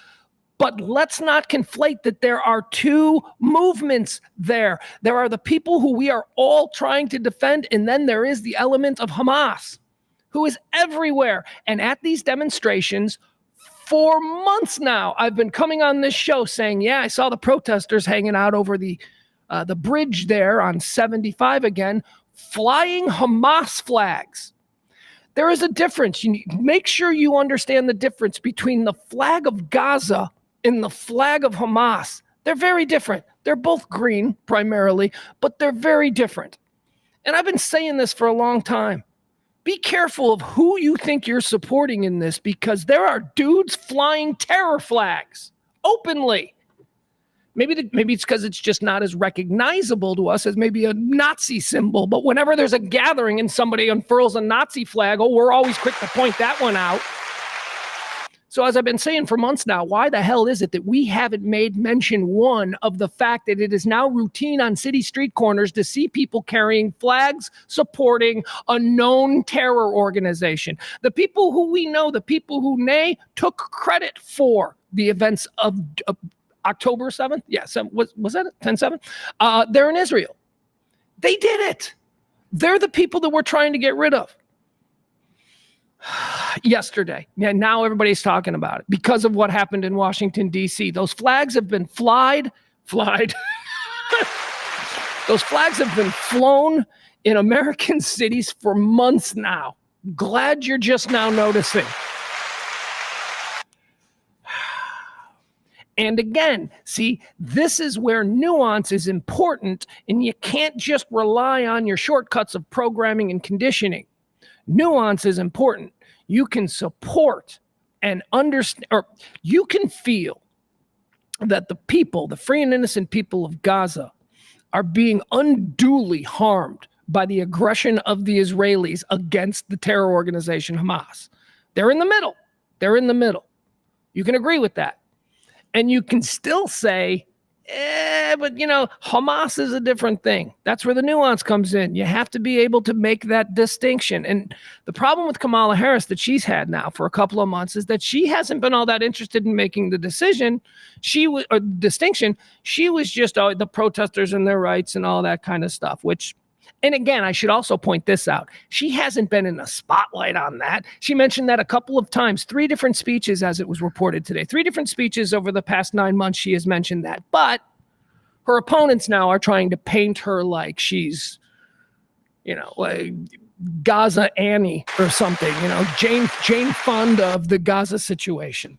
But let's not conflate that there are two movements there. There are the people who we are all trying to defend, and then there is the element of Hamas, who is everywhere. And at these demonstrations, for months now, I've been coming on this show saying, yeah, I saw the protesters hanging out over the bridge there on 75 again, flying Hamas flags. There is a difference. You make sure you understand the difference between the flag of Gaza and the flag of Hamas. They're very different. They're both green primarily, but they're very different. And I've been saying this for a long time. Be careful of who you think you're supporting in this, because there are dudes flying terror flags openly. Maybe it's because it's just not as recognizable to us as maybe a Nazi symbol. But whenever there's a gathering and somebody unfurls a Nazi flag, we're always quick to point that one out. So as I've been saying for months now, why the hell is it that we haven't made mention one of the fact that it is now routine on city street corners to see people carrying flags supporting a known terror organization? The people who we know, the people who took credit for the events of October 7th? Yeah, was that 10/7? They're in Israel. They did it. They're the people that we're trying to get rid of. Yesterday. Yeah, now everybody's talking about it because of what happened in Washington, D.C. Those flags have been flied. Those flags have been flown in American cities for months now. Glad you're just now noticing. And again, see, this is where nuance is important, and you can't just rely on your shortcuts of programming and conditioning. Nuance is important. You can support and understand, or you can feel that the people, the free and innocent people of Gaza, are being unduly harmed by the aggression of the Israelis against the terror organization Hamas. They're in the middle. They're in the middle. You can agree with that. And you can still say, but Hamas is a different thing. That's where the nuance comes in. You have to be able to make that distinction. And the problem with Kamala Harris that she's had now for a couple of months is that she hasn't been all that interested in making the distinction. She was just the protesters and their rights and all that kind of stuff, and again, I should also point this out. She hasn't been in the spotlight on that. She mentioned that a couple of times, 3 different speeches as it was reported today. 3 different speeches over the past 9 months she has mentioned that. But her opponents now are trying to paint her like she's, like Gaza Annie or something, Jane Fonda of the Gaza situation.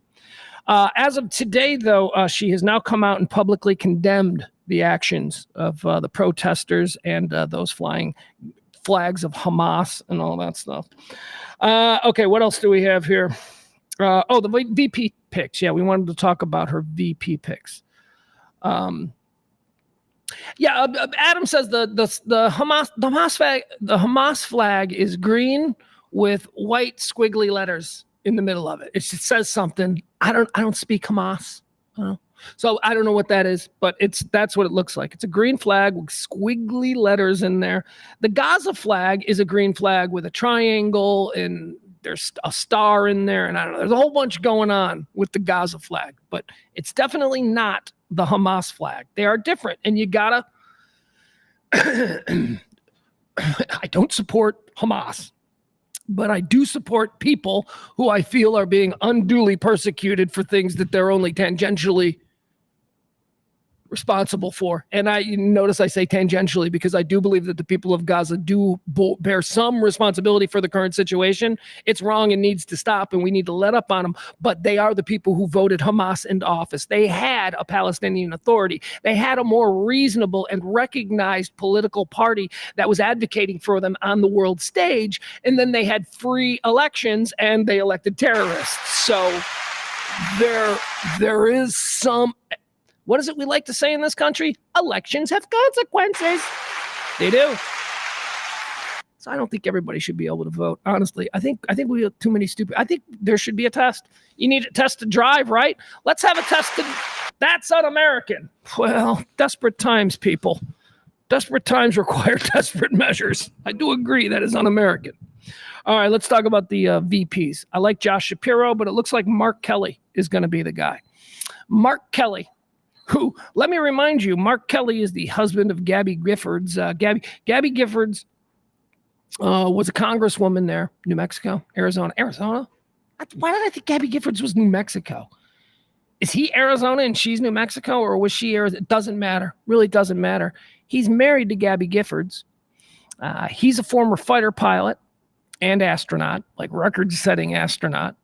As of today, though, she has now come out and publicly condemned the actions of the protesters and those flying flags of Hamas and all that stuff. Okay, what else do we have here? The VP picks. Yeah, we wanted to talk about her VP picks. Adam says the Hamas flag is green with white squiggly letters in the middle of it. It says something. I don't speak Hamas. So I don't know what that is, but that's what it looks like. It's a green flag with squiggly letters in there. The Gaza flag is a green flag with a triangle, and there's a star in there, and I don't know. There's a whole bunch going on with the Gaza flag, but it's definitely not the Hamas flag. They are different, and you gotta. I don't support Hamas, but I do support people who I feel are being unduly persecuted for things that they're only tangentially responsible for. And you notice I say tangentially because I do believe that the people of Gaza do bear some responsibility for the current situation. It's wrong and needs to stop, and we need to let up on them. But they are the people who voted Hamas into office. They had a Palestinian Authority. They had a more reasonable and recognized political party that was advocating for them on the world stage. And then they had free elections, and they elected terrorists. So there is some... What is it we like to say in this country? Elections have consequences. They do. So I don't think everybody should be able to vote. Honestly, I think we have too many stupid. I think there should be a test. You need a test to drive, right? Let's have a test. That's un-American. Well, desperate times, people. Desperate times require desperate measures. I do agree that is un-American. All right, let's talk about the VPs. I like Josh Shapiro, but it looks like Mark Kelly is going to be the guy. Mark Kelly, who, let me remind you, Mark Kelly is the husband of Gabby Giffords. Gabby Giffords was a congresswoman there, New Mexico, Arizona. Why did I think Gabby Giffords was New Mexico? Is he Arizona and she's New Mexico, or was she Arizona? It doesn't matter. Really doesn't matter. He's married to Gabby Giffords. He's a former fighter pilot and astronaut, like record-setting astronaut.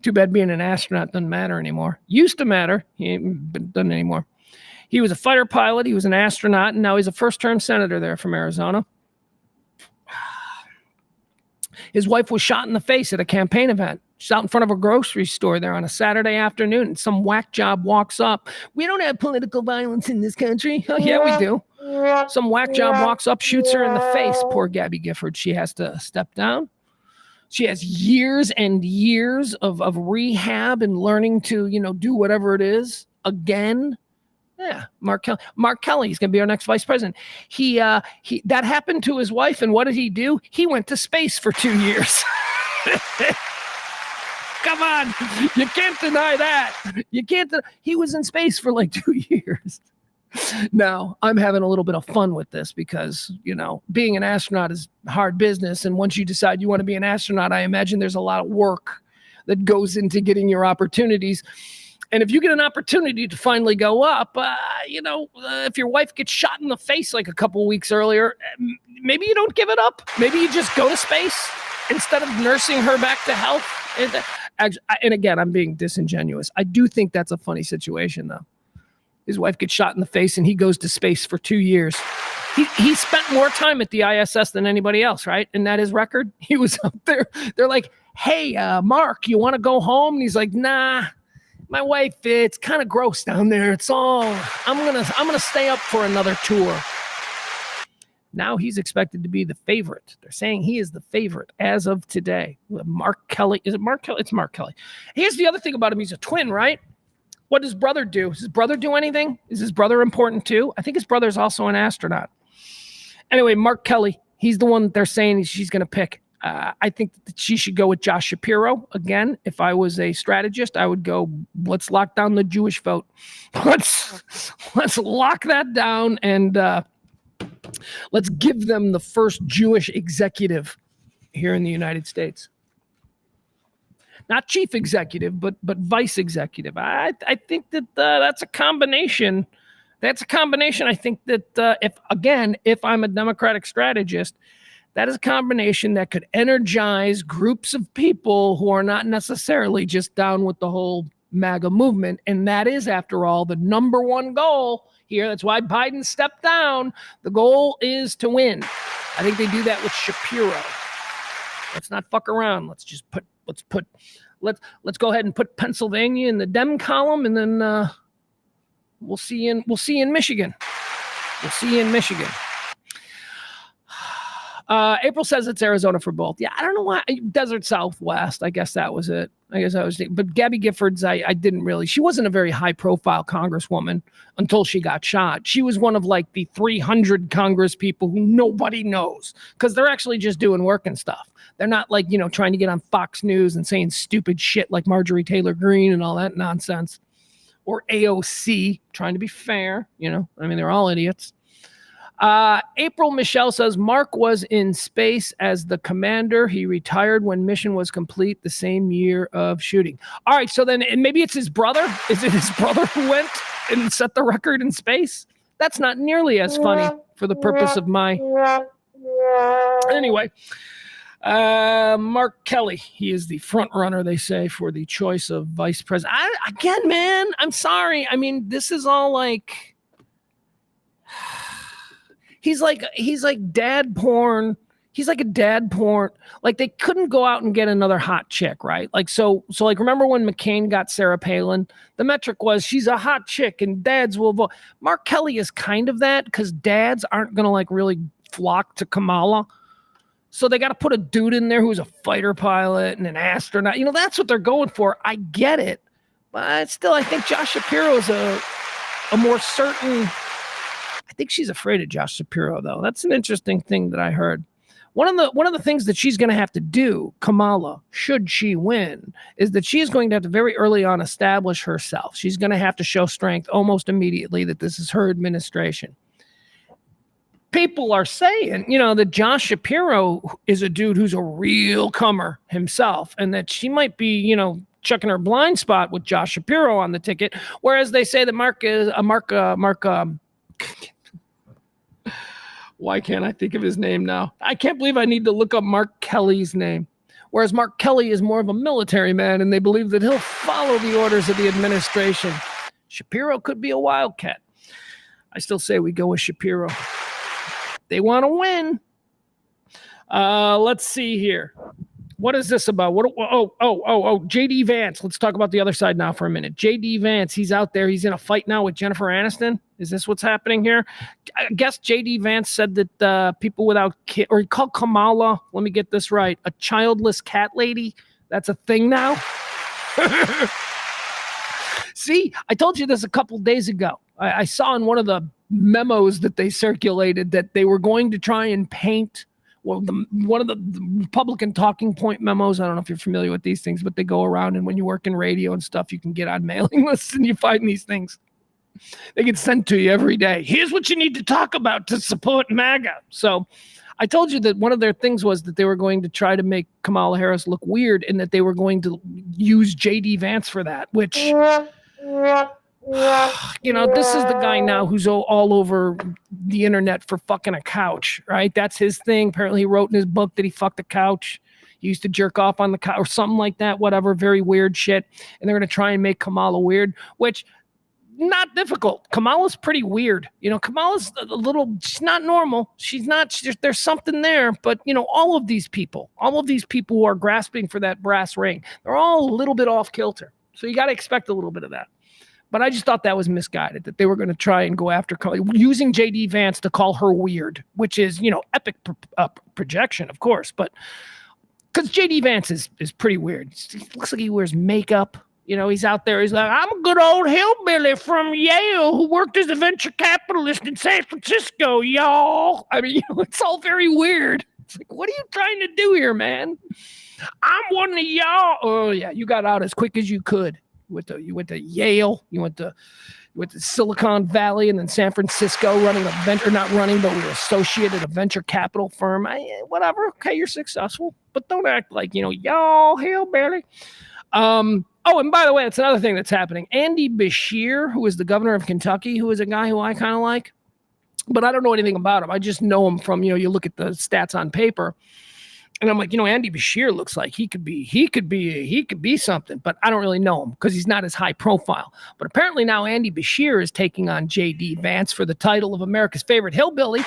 Too bad being an astronaut doesn't matter anymore. Used to matter, but doesn't anymore. He was a fighter pilot, he was an astronaut, and now he's a first-term senator there from Arizona. His wife was shot in the face at a campaign event. She's out in front of a grocery store there on a Saturday afternoon, and some whack job walks up. We don't have political violence in this country. Oh, yeah, we do. Some whack job walks up, shoots her in the face. Poor Gabby Gifford. She has to step down. She has years and years of rehab and learning to, do whatever it is again. Yeah, Mark Kelly. He's going to be our next vice president. He that happened to his wife, and what did he do? He went to space for 2 years. Come on, you can't deny that. He was in space for like 2 years. Now, I'm having a little bit of fun with this because, being an astronaut is hard business. And once you decide you want to be an astronaut, I imagine there's a lot of work that goes into getting your opportunities. And if you get an opportunity to finally go up, if your wife gets shot in the face like a couple weeks earlier, maybe you don't give it up. Maybe you just go to space instead of nursing her back to health. And again, I'm being disingenuous. I do think that's a funny situation, though. His wife gets shot in the face and he goes to space for 2 years. He spent more time at the ISS than anybody else, right? Isn't that his record? He was up there. They're like, hey, Mark, you want to go home? And he's like, nah, my wife, it's kind of gross down there. It's all, I'm gonna stay up for another tour. Now he's expected to be the favorite. They're saying he is the favorite as of today. Mark Kelly. Is it Mark Kelly? It's Mark Kelly. Here's the other thing about him. He's a twin, right? What does his brother do? Does his brother do anything? Is his brother important too? I think his brother's also an astronaut. Anyway, Mark Kelly, he's the one that they're saying she's going to pick. I think that she should go with Josh Shapiro. Again, if I was a strategist, I would go, let's lock down the Jewish vote. Let's lock that down and let's give them the first Jewish executive here in the United States. Not chief executive, but vice executive. I think that that's a combination. That's a combination. I think that if I'm a Democratic strategist, that is a combination that could energize groups of people who are not necessarily just down with the whole MAGA movement. And that is, after all, the number one goal here. That's why Biden stepped down. The goal is to win. I think they do that with Shapiro. Let's not fuck around. Let's go ahead and put Pennsylvania in the Dem column, and then we'll see in Michigan. We'll see you in Michigan. April says it's Arizona for both. Yeah, I don't know why. Desert Southwest. I guess that was it. But Gabby Giffords, I didn't really. She wasn't a very high-profile congresswoman until she got shot. She was one of like the 300 Congress people who nobody knows because they're actually just doing work and stuff. They're not like, trying to get on Fox News and saying stupid shit like Marjorie Taylor Greene and all that nonsense. Or AOC, trying to be fair, they're all idiots. April Michelle says Mark was in space as the commander. He retired when mission was complete the same year of shooting. All right, so then maybe it's his brother. Is it his brother who went and set the record in space? That's not nearly as funny for the purpose of my... Anyway, Mark Kelly, he is the front runner, they say, for the choice of vice president. Again, man, I'm sorry. I mean, this is all like... He's like dad porn. He's like a dad porn. Like they couldn't go out and get another hot chick, right? Like so like remember when McCain got Sarah Palin? The metric was she's a hot chick and dads will vote. Mark Kelly is kind of that because dads aren't gonna like really flock to Kamala. So they got to put a dude in there who's a fighter pilot and an astronaut. That's what they're going for. I get it, but still, I think Josh Shapiro is a more certain. I think she's afraid of Josh Shapiro, though. That's an interesting thing that I heard. One of the things that she's going to have to do, Kamala, should she win, is that she is going to have to very early on establish herself. She's going to have to show strength almost immediately that this is her administration. People are saying, that Josh Shapiro is a dude who's a real comer himself, and that she might be, checking her blind spot with Josh Shapiro on the ticket. Whereas they say that Mark why can't I think of his name now? I can't believe I need to look up Mark Kelly's name. Whereas Mark Kelly is more of a military man, and they believe that he'll follow the orders of the administration. Shapiro could be a wildcat. I still say we go with Shapiro. They want to win. Let's see here. What is this about? J.D. Vance. Let's talk about the other side now for a minute. J.D. Vance, he's out there. He's in a fight now with Jennifer Aniston. Is this what's happening here? I guess J.D. Vance said that people without kids, or he called Kamala, let me get this right, a childless cat lady. That's a thing now? See, I told you this a couple days ago. I saw in one of the memos that they circulated that they were going to try and paint one of the Republican talking point memos. I don't know if you're familiar with these things, but they go around, and when you work in radio and stuff, you can get on mailing lists and you find these things. They get sent to you every day. Here's what you need to talk about to support MAGA. So I told you that one of their things was that they were going to try to make Kamala Harris look weird, and that they were going to use J.D. Vance for that, which, this is the guy now who's all over the internet for fucking a couch, right? That's his thing. Apparently he wrote in his book that he fucked a couch. He used to jerk off on the couch or something like that, whatever, very weird shit. And they're going to try and make Kamala weird, which not difficult. Kamala's pretty weird. Kamala's a little, she's not normal. She's not, there's something there, but all of these people who are grasping for that brass ring, they're all a little bit off kilter. So you got to expect a little bit of that. But I just thought that was misguided, that they were going to try and go after using J.D. Vance to call her weird, which is, epic projection, of course. But because J.D. Vance is pretty weird. It looks like he wears makeup. He's out there. He's like, I'm a good old hillbilly from Yale who worked as a venture capitalist in San Francisco, y'all. I mean, it's all very weird. It's like, what are you trying to do here, man? I'm one of y'all. Oh, yeah, you got out as quick as you could. You went to Yale, you went to Silicon Valley, and then San Francisco, running a venture, not running, but we were associated a venture capital firm. Whatever, okay, you're successful, but don't act like, y'all hillbilly. Oh, and by the way, it's another thing that's happening. Andy Beshear, who is the governor of Kentucky, who is a guy who I kind of like, but I don't know anything about him. I just know him from, you look at the stats on paper. And I'm like, Andy Beshear looks like he could be something, but I don't really know him because he's not as high profile. But apparently now Andy Beshear is taking on J.D. Vance for the title of America's favorite hillbilly,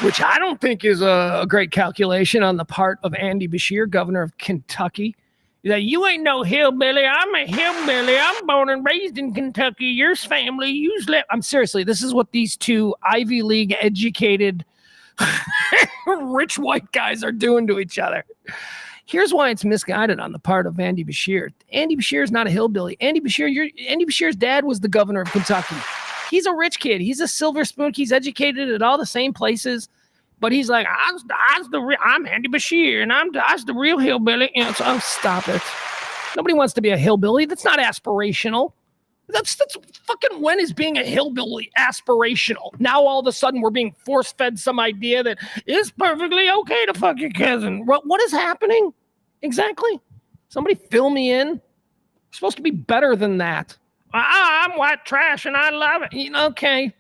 which I don't think is a great calculation on the part of Andy Beshear, governor of Kentucky. He's like, you ain't no hillbilly. I'm a hillbilly. I'm born and raised in Kentucky. Your family, I'm seriously, this is what these two Ivy League educated rich white guys are doing to each other. Here's why it's misguided on the part of Andy Beshear. Andy Beshear is not a hillbilly. Andy Beshear's dad was the governor of Kentucky. He's a rich kid. He's a silver spoon. He's educated at all the same places, but he's like, I'm Andy Beshear, and I'm the real hillbilly. So, stop it. Nobody wants to be a hillbilly. That's not aspirational. That's fucking, when is being a hillbilly aspirational? Now all of a sudden we're being force-fed some idea that it's perfectly okay to fuck your cousin. What is happening? Exactly. Somebody fill me in. We're supposed to be better than that. I'm white trash and I love it. Okay.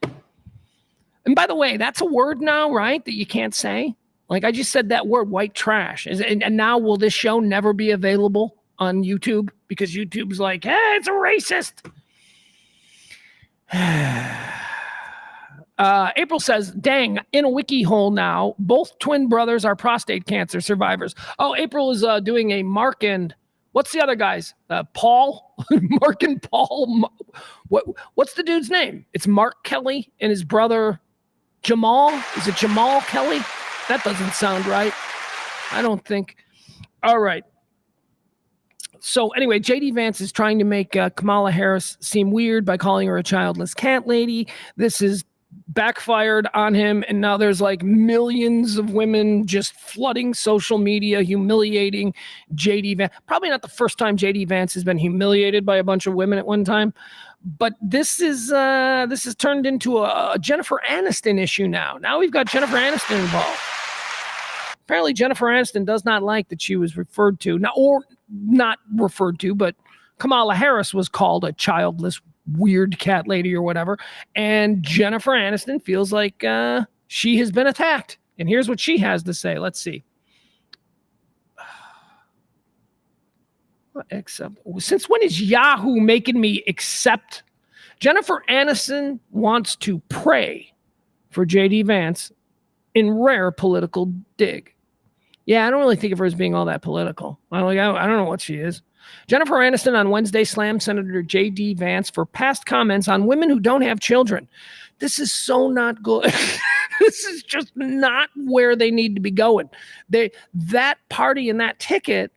And by the way, that's a word now, right? That you can't say. Like I just said that word, white trash. And now will this show never be available on YouTube? Because YouTube's like, hey, it's a racist. April says, dang, in a wiki hole now. Both twin brothers are prostate cancer survivors. Oh, April is doing a Mark and what's the other guys? Paul? Mark and Paul. What's the dude's name? It's Mark Kelly and his brother Jamal. Is it Jamal Kelly? That doesn't sound right. I don't think. All right. So anyway, J.D. Vance is trying to make Kamala Harris seem weird by calling her a childless cat lady. This is backfired on him, and now there's like millions of women just flooding social media, humiliating JD Vance. Probably not the first time JD Vance has been humiliated by a bunch of women at one time, but this is turned into a Jennifer Aniston issue now. Now we've got Jennifer Aniston involved. Apparently Jennifer Aniston does not like that she was referred to, but Kamala Harris was called a childless weird cat lady or whatever, and Jennifer Aniston feels like she has been attacked. And here's what she has to say. Let's see. Since when is Yahoo making me accept? Jennifer Aniston wants to pray for JD Vance in rare political dig. Yeah, I don't really think of her as being all that political. I don't know what she is. Jennifer Aniston on Wednesday slammed Senator J.D. Vance for past comments on women who don't have children. This is so not good. This is just not where they need to be going. That party and that ticket,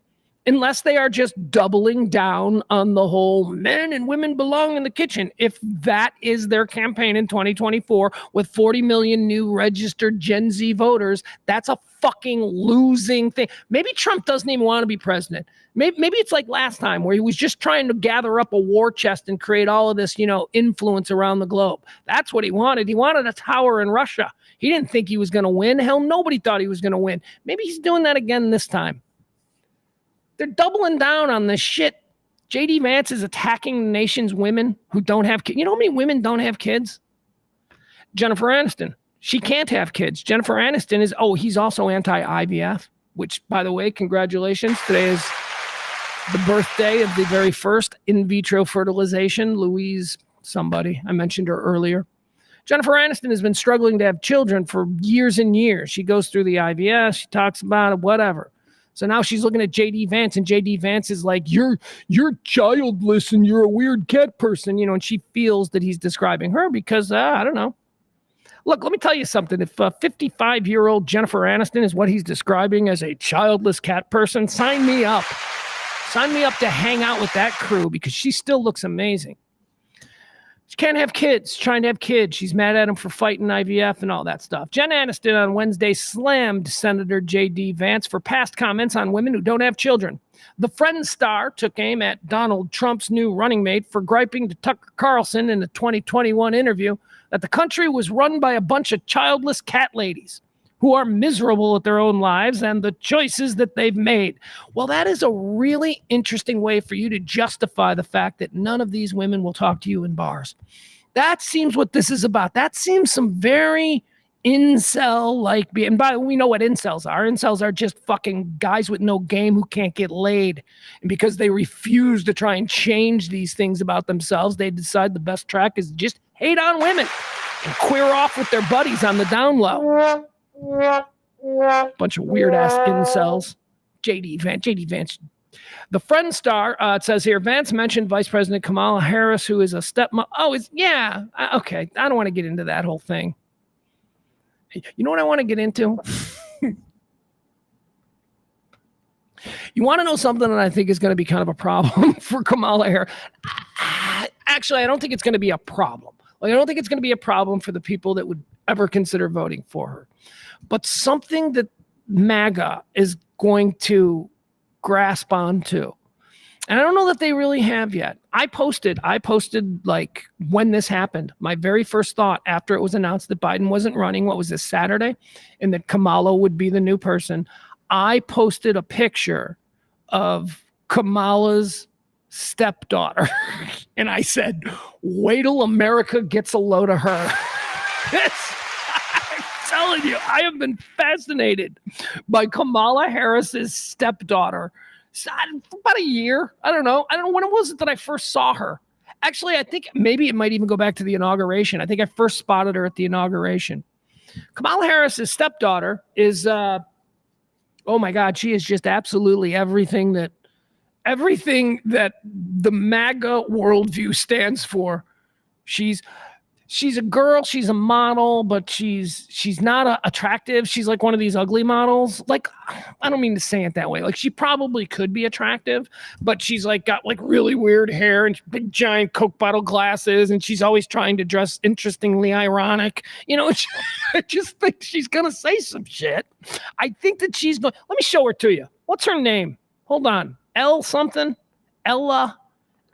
unless they are just doubling down on the whole men and women belong in the kitchen, if that is their campaign in 2024 with 40 million new registered Gen Z voters, that's a fucking losing thing. Maybe Trump doesn't even want to be president. Maybe it's like last time where he was just trying to gather up a war chest and create all of this, influence around the globe. That's what he wanted. He wanted a tower in Russia. He didn't think he was going to win. Hell, nobody thought he was going to win. Maybe he's doing that again this time. They're doubling down on this shit. JD Vance is attacking the nation's women who don't have kids. You know how many women don't have kids? Jennifer Aniston. She can't have kids. Jennifer Aniston he's also anti-IVF, which, by the way, congratulations. Today is the birthday of the very first in vitro fertilization, Louise somebody. I mentioned her earlier. Jennifer Aniston has been struggling to have children for years and years. She goes through the IVF. She talks about it, whatever. So now she's looking at JD Vance, and JD Vance is like, you're childless and you're a weird cat person, and she feels that he's describing her because, I don't know. Look, let me tell you something. If 55-year-old Jennifer Aniston is what he's describing as a childless cat person, sign me up. Sign me up to hang out with that crew because she still looks amazing. She can't have kids, trying to have kids. She's mad at him for fighting IVF and all that stuff. Jen Aniston on Wednesday slammed Senator J.D. Vance for past comments on women who don't have children. The Friends star took aim at Donald Trump's new running mate for griping to Tucker Carlson in a 2021 interview that the country was run by a bunch of childless cat ladies who are miserable at their own lives and the choices that they've made. Well, that is a really interesting way for you to justify the fact that none of these women will talk to you in bars. That seems what this is about. That seems some very incel-like, and by the way, we know what incels are. Incels are just fucking guys with no game who can't get laid. And because they refuse to try and change these things about themselves, they decide the best track is just hate on women and queer off with their buddies on the down low. Bunch of weird-ass incels. JD Vance. The Friends star, it says here, Vance mentioned Vice President Kamala Harris, who is a stepmom. Okay. I don't want to get into that whole thing. You know what I want to get into? You want to know something that I think is going to be kind of a problem for Kamala Harris? Actually, I don't think it's going to be a problem. I don't think it's going to be a problem for the people that would ever consider voting for her. But something that MAGA is going to grasp onto, and I don't know that they really have yet. I posted like when this happened, my very first thought after it was announced that Biden wasn't running, what was this, Saturday, and that Kamala would be the new person. I posted a picture of Kamala's stepdaughter. And I said, wait till America gets a load of her. I'm telling you, I have been fascinated by Kamala Harris's stepdaughter for about a year. I don't know when it was that I first saw her. Actually, I think maybe it might even go back to the inauguration. I think I first spotted her at the inauguration. Kamala Harris's stepdaughter is, oh my God, she is just absolutely everything that the MAGA worldview stands for. She's she's a girl, she's a model, but she's not attractive. She's like one of these ugly models. Like, I don't mean to say it that way. Like, she probably could be attractive, but she's like got like really weird hair and big giant Coke bottle glasses, and she's always trying to dress interestingly ironic. You know, I just think she's gonna say some shit. I think that she's going. Let me show her to you. What's her name? Hold on. L something? Ella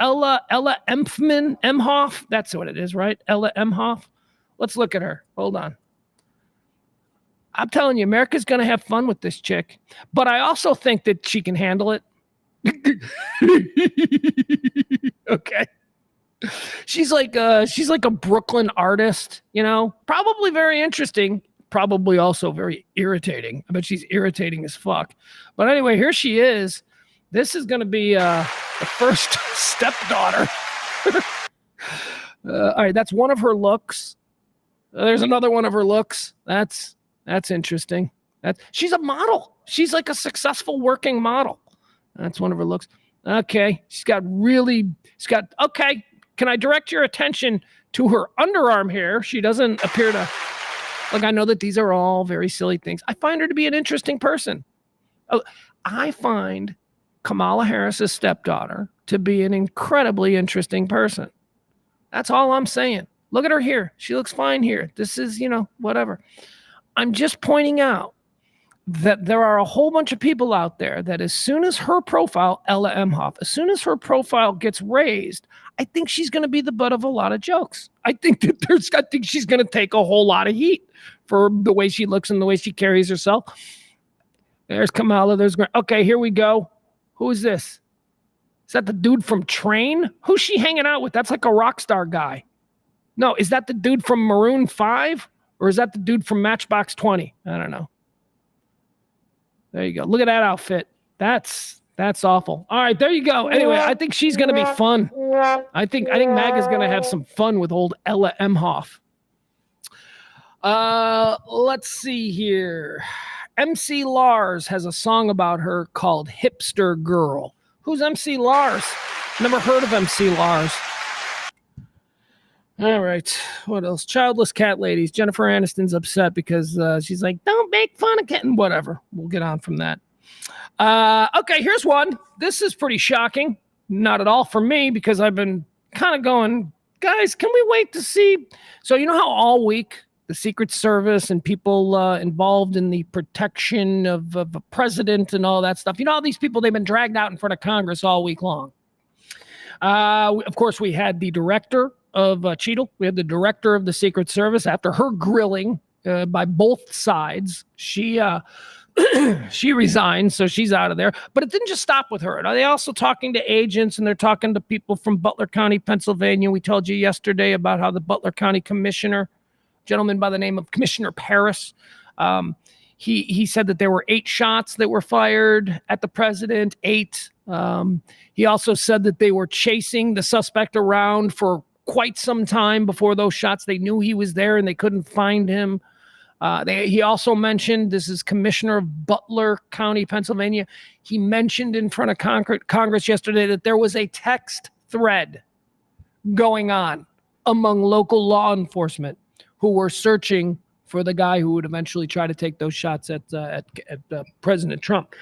Emhoff. That's what it is, right? Ella Emhoff. Let's look at her. Hold on. I'm telling you, America's going to have fun with this chick. But I also think that she can handle it. Okay. She's like a Brooklyn artist, you know, probably very interesting, probably also very irritating. I bet she's irritating as fuck. But anyway, here she is. This is going to be the first stepdaughter. All right, that's one of her looks. There's another one of her looks. That's interesting. She's a model. She's like a successful working model. That's one of her looks. Okay, okay. Can I direct your attention to her underarm hair? She doesn't appear to, like, I know that these are all very silly things. I find her to be an interesting person. I find Kamala Harris's stepdaughter to be an incredibly interesting person. That's all I'm saying. Look at her here. She looks fine here. This is, whatever. I'm just pointing out that there are a whole bunch of people out there that as soon as her profile, Ella Emhoff, as soon as her profile gets raised, I think she's going to be the butt of a lot of jokes. I think she's going to take a whole lot of heat for the way she looks and the way she carries herself. There's Kamala. Okay, here we go. Who is this? Is that the dude from Train? Who's she hanging out with? That's like a rock star guy. No, is that the dude from Maroon 5? Or is that the dude from Matchbox 20? I don't know. There you go. Look at that outfit. That's awful. All right, there you go. Anyway, I think she's going to be fun. I think MAGA's going to have some fun with old Ella Emhoff. Let's see here. MC Lars has a song about her called Hipster Girl. Who's MC Lars? Never heard of MC Lars. All right. What else? Childless cat ladies. Jennifer Aniston's upset because she's like, don't make fun of kitten. Whatever. We'll get on from that. Okay, here's one. This is pretty shocking. Not at all for me because I've been kind of going, guys, can we wait to see? So you know how all week the Secret Service and people involved in the protection of a president and all that stuff, all these people, they've been dragged out in front of Congress all week long. Of course, we had the director of Cheadle. We had the director of the Secret Service. After her grilling by both sides, she resigned, so she's out of there. But it didn't just stop with her. They also talking to agents, and they're talking to people from Butler County, Pennsylvania. We told you yesterday about how the Butler County commissioner, gentleman by the name of Commissioner Paris, he said that there were 8 shots that were fired at the president. 8. He also said that they were chasing the suspect around for quite some time before those shots. They knew he was there and they couldn't find him. He also mentioned, this is Commissioner of Butler County, Pennsylvania. He mentioned in front of Congress yesterday that there was a text thread going on among local law enforcement who were searching for the guy who would eventually try to take those shots at President Trump.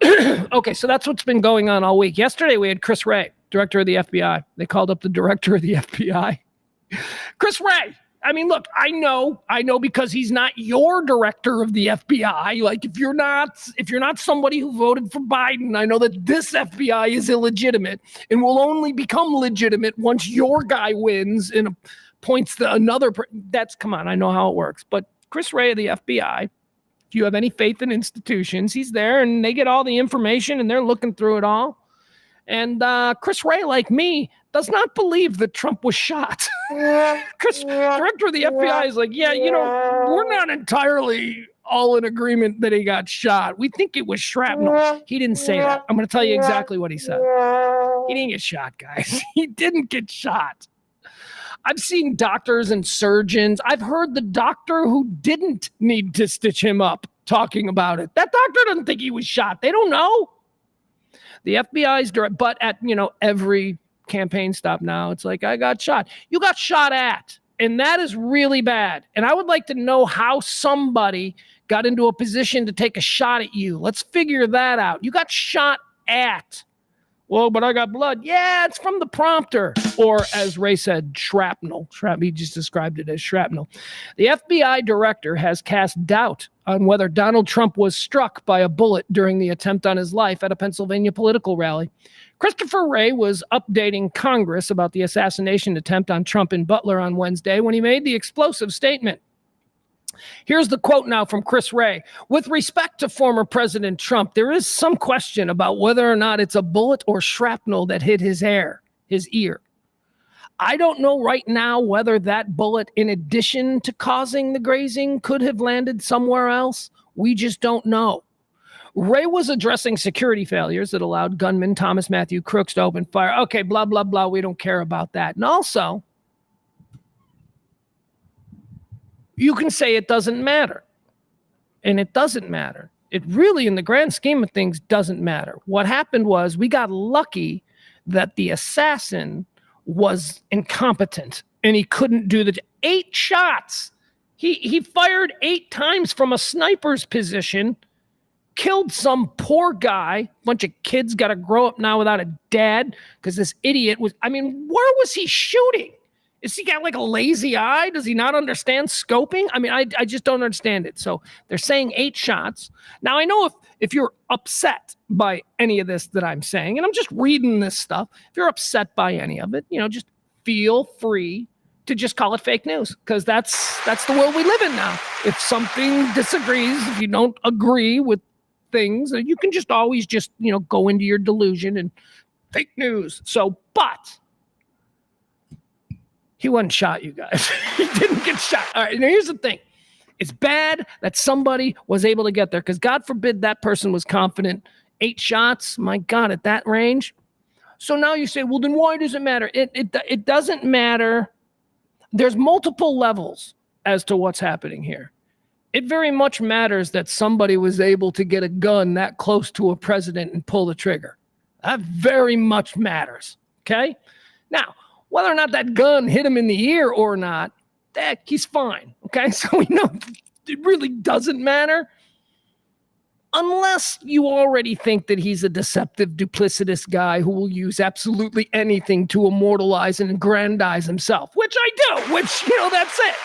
Okay, so that's what's been going on all week. Yesterday, we had Chris Wray, director of the FBI. They called up the director of the FBI. Chris Wray. I mean, look, I know because he's not your director of the FBI. Like, if you're not somebody who voted for Biden, I know that this FBI is illegitimate and will only become legitimate once your guy wins and appoints another. Come on, I know how it works. But Chris Wray of the FBI, if you have any faith in institutions, he's there and they get all the information and they're looking through it all. And Chris Wray, like me, does not believe that Trump was shot. Chris, director of the FBI, is like, yeah, we're not entirely all in agreement that he got shot. We think it was shrapnel. He didn't say that. I'm going to tell you exactly what he said. He didn't get shot, guys. He didn't get shot. I've seen doctors and surgeons. I've heard the doctor who didn't need to stitch him up talking about it. That doctor doesn't think he was shot. They don't know. The FBI's direct, but at every campaign stop now, it's like, I got shot. You got shot at. And that is really bad. And I would like to know how somebody got into a position to take a shot at you. Let's figure that out. You got shot at. Well, but I got blood. Yeah, it's from the prompter. Or as Ray said, shrapnel. He just described it as shrapnel. The FBI director has cast doubt on whether Donald Trump was struck by a bullet during the attempt on his life at a Pennsylvania political rally. Christopher Wray was updating Congress about the assassination attempt on Trump in Butler on Wednesday when he made the explosive statement. Here's the quote now from Chris Wray. With respect to former President Trump, there is some question about whether or not it's a bullet or shrapnel that hit his ear. I don't know right now whether that bullet, in addition to causing the grazing, could have landed somewhere else. We just don't know. Wray was addressing security failures that allowed gunman Thomas Matthew Crooks to open fire. Okay, blah, blah, blah. We don't care about that. And also, you can say it doesn't matter. And it doesn't matter. It really, in the grand scheme of things, doesn't matter. What happened was we got lucky that the assassin was incompetent and he couldn't do 8 shots. He fired 8 times from a sniper's position, killed some poor guy. Bunch of kids got to grow up now without a dad because this idiot was, where was he shooting? Is he got like a lazy eye? Does he not understand scoping? I just don't understand it. So they're saying 8 shots. Now, I know if you're upset by any of this that I'm saying, and I'm just reading this stuff, if you're upset by any of it, just feel free to just call it fake news because that's the world we live in now. If something disagrees, if you don't agree with things, you can just always go into your delusion and fake news. So, but he wasn't shot, you guys. He didn't get shot. All right, now here's the thing. It's bad that somebody was able to get there because God forbid that person was confident. 8 shots, my God, at that range. So now you say, well, then why does it matter? It doesn't matter. There's multiple levels as to what's happening here. It very much matters that somebody was able to get a gun that close to a president and pull the trigger. That very much matters, okay? Now, whether or not that gun hit him in the ear or not, he's fine, okay? So we know it really doesn't matter unless you already think that he's a deceptive, duplicitous guy who will use absolutely anything to immortalize and aggrandize himself, which I do, that's it.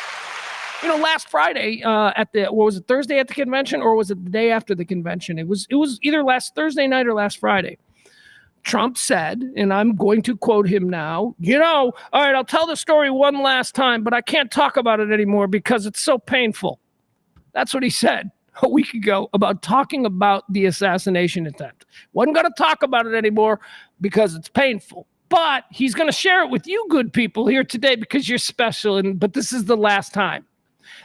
Last Friday was it Thursday at the convention or was it the day after the convention? It was either last Thursday night or last Friday. Trump said, and I'm going to quote him now, all right, I'll tell the story one last time, but I can't talk about it anymore because it's so painful. That's what he said a week ago about talking about the assassination attempt. Wasn't going to talk about it anymore because it's painful. But he's going to share it with you good people here today because you're special, but this is the last time.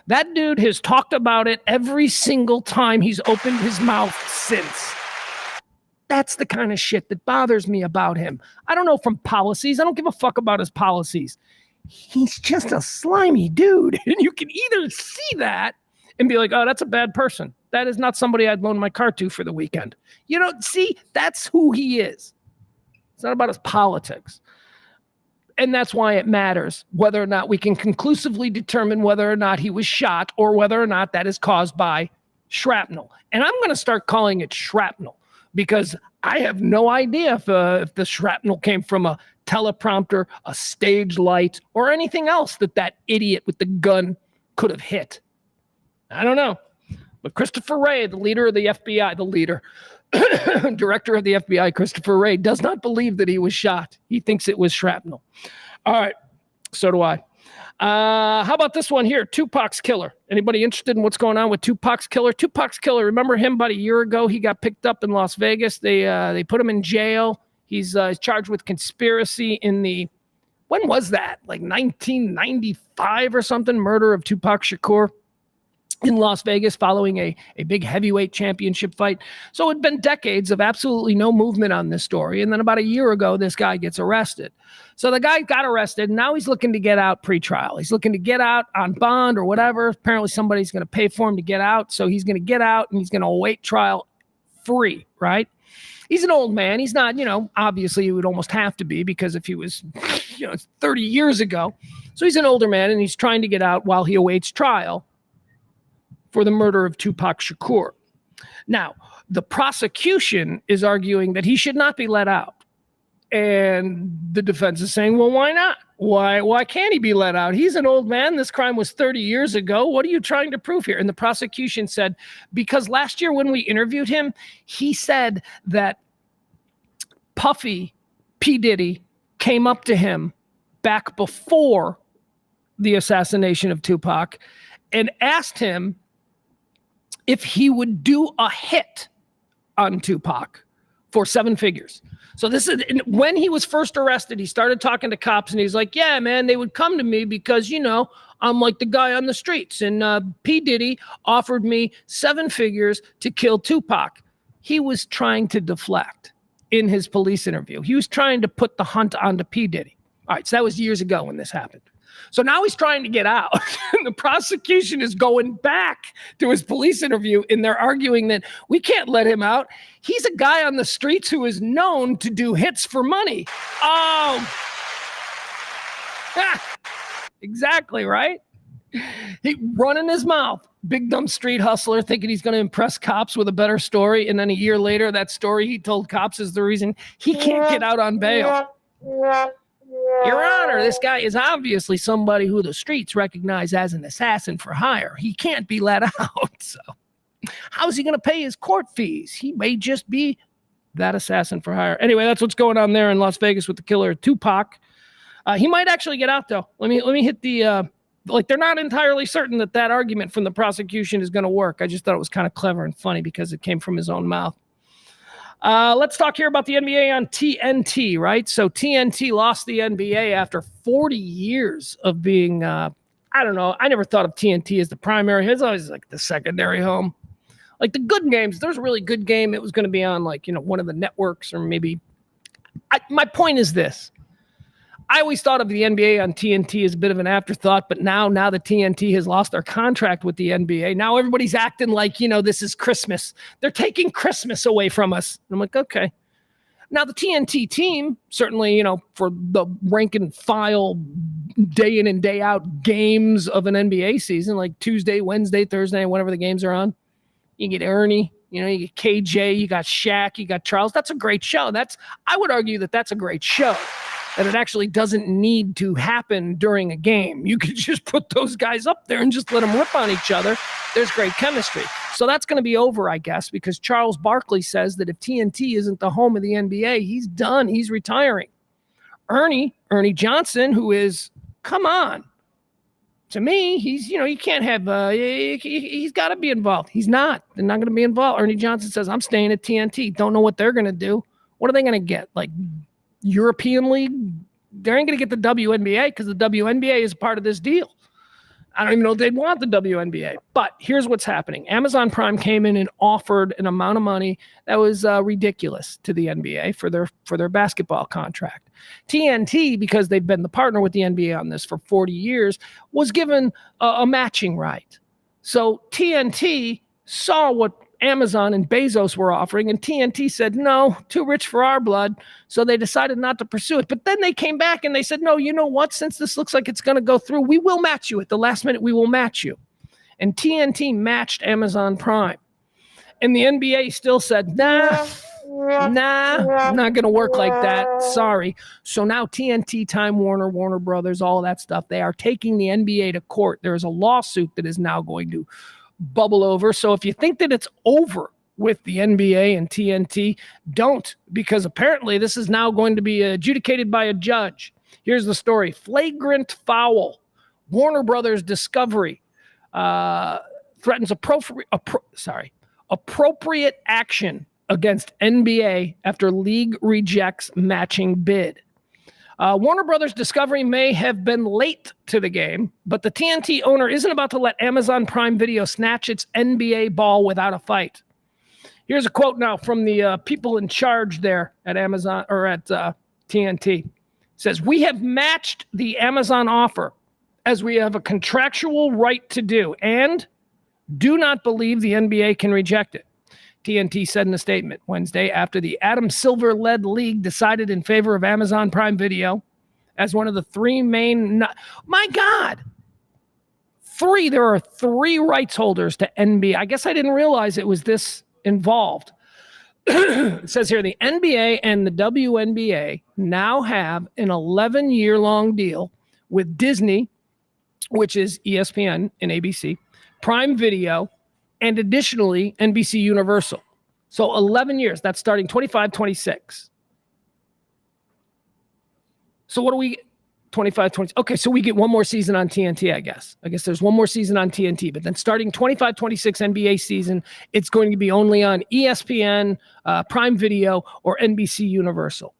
That dude has talked about it every single time he's opened his mouth since. That's the kind of shit that bothers me about him. I don't know from policies. I don't give a fuck about his policies. He's just a slimy dude. And you can either see that and be like, oh, that's a bad person. That is not somebody I'd loan my car to for the weekend. See, that's who he is. It's not about his politics. And that's why it matters whether or not we can conclusively determine whether or not he was shot or whether or not that is caused by shrapnel. And I'm going to start calling it shrapnel because I have no idea if the shrapnel came from a teleprompter, a stage light, or anything else that idiot with the gun could have hit. I don't know. But Christopher Wray, the leader of the FBI, director of the FBI, Christopher Wray, does not believe that he was shot. He thinks it was shrapnel. All right. So do I. How about this one here? Tupac's killer. Anybody interested in what's going on with Tupac's killer? Tupac's killer. Remember him about a year ago? He got picked up in Las Vegas. They put him in jail. He's charged with conspiracy when was that? Like 1995 or something? Murder of Tupac Shakur in Las Vegas following a big heavyweight championship fight. So it'd been decades of absolutely no movement on this story. And then about a year ago, this guy gets arrested. So the guy got arrested. And now he's looking to get out pre-trial. He's looking to get out on bond or whatever. Apparently somebody's going to pay for him to get out. So he's going to get out and he's going to await trial free, right? He's an old man. He's not, obviously he would almost have to be, because if he was, 30 years ago. So he's an older man, and he's trying to get out while he awaits trial for the murder of Tupac Shakur. Now, the prosecution is arguing that he should not be let out. And the defense is saying, well, why not? Why can't he be let out? He's an old man. This crime was 30 years ago. What are you trying to prove here? And the prosecution said, because last year when we interviewed him, he said that Puffy, P. Diddy, came up to him back before the assassination of Tupac and asked him if he would do a hit on Tupac for 7 figures. So this is when he was first arrested. He started talking to cops, and he's like, yeah, man, they would come to me because, I'm like the guy on the streets. And P. Diddy offered me 7 figures to kill Tupac. He was trying to deflect in his police interview. He was trying to put the hunt onto P. Diddy. All right, so that was years ago when this happened. So now he's trying to get out. And the prosecution is going back to his police interview, and they're arguing that we can't let him out. He's a guy on the streets who is known to do hits for money. Oh, exactly, right? He running his mouth. Big dumb street hustler thinking he's going to impress cops with a better story. And then a year later, that story he told cops is the reason he can't get out on bail. Your Honor, this guy is obviously somebody who the streets recognize as an assassin for hire. He can't be let out. So how's he going to pay his court fees? He may just be that assassin for hire. Anyway, that's what's going on there in Las Vegas with the killer Tupac. He might actually get out, though. Let me hit the they're not entirely certain that argument from the prosecution is going to work. I just thought it was kind of clever and funny because it came from his own mouth. Let's talk here about the NBA on TNT, right? So TNT lost the NBA after 40 years of being, I don't know. I never thought of TNT as the primary. It's always like the secondary home. Like the good games, there's a really good game. It was going to be on one of the networks or maybe. My point is this. I always thought of the NBA on TNT as a bit of an afterthought, but now that TNT has lost their contract with the NBA, now everybody's acting like, this is Christmas. They're taking Christmas away from us. And I'm like, okay. Now the TNT team, certainly, for the rank and file day in and day out games of an NBA season, like Tuesday, Wednesday, Thursday, whenever the games are on, you get Ernie, you get KJ, you got Shaq, you got Charles. That's a great show. I would argue that's a great show. That it actually doesn't need to happen during a game. You could just put those guys up there and just let them rip on each other. There's great chemistry. So that's going to be over, I guess, because Charles Barkley says that if TNT isn't the home of the NBA, he's done. He's retiring. Ernie Johnson, who is, come on. To me, he's, he can't have, he's got to be involved. He's not. They're not going to be involved. Ernie Johnson says, I'm staying at TNT. Don't know what they're going to do. What are they going to get? Like, European League, they ain't going to get the WNBA because the WNBA is part of this deal. I don't even know if they'd want the WNBA. But here's what's happening. Amazon Prime came in and offered an amount of money that was ridiculous to the NBA for their basketball contract. TNT, because they've been the partner with the NBA on this for 40 years, was given a matching right. So TNT saw what Amazon and Bezos were offering, and TNT said, no, too rich for our blood. So they decided not to pursue it. But then they came back and they said, no, you know what? Since this looks like it's going to go through, we will match you at the last minute. We will match you. And TNT matched Amazon Prime. And the NBA still said, nah, not going to work like that. Sorry. So now TNT, Time Warner, Warner Brothers, all of that stuff, they are taking the NBA to court. There is a lawsuit that is now going to bubble over. So if you think that it's over with the NBA and TNT, don't, because apparently this is now going to be adjudicated by a judge. Here's the story. Flagrant foul. Warner Brothers Discovery threatens appropriate action against NBA after league rejects matching bid. Warner Brothers Discovery may have been late to the game, but the TNT owner isn't about to let Amazon Prime Video snatch its NBA ball without a fight. Here's a quote now from the people in charge there at Amazon or at TNT. It says, we have matched the Amazon offer as we have a contractual right to do and do not believe the NBA can reject it. TNT said in a statement Wednesday after the Adam Silver-led league decided in favor of Amazon Prime Video as one of the three main... My God! There are three rights holders to NBA. I guess I didn't realize it was this involved. It says here the NBA and the WNBA now have an 11-year-long deal with Disney, which is ESPN and ABC, Prime Video, and additionally NBC Universal. So 11 years. That's starting 25, 26. So what do we... 25, 20. Okay, so we get one more season on TNT, I guess. I guess there's one more season on TNT. But then starting 25, 26 NBA season, it's going to be only on ESPN, Prime Video, or NBC Universal.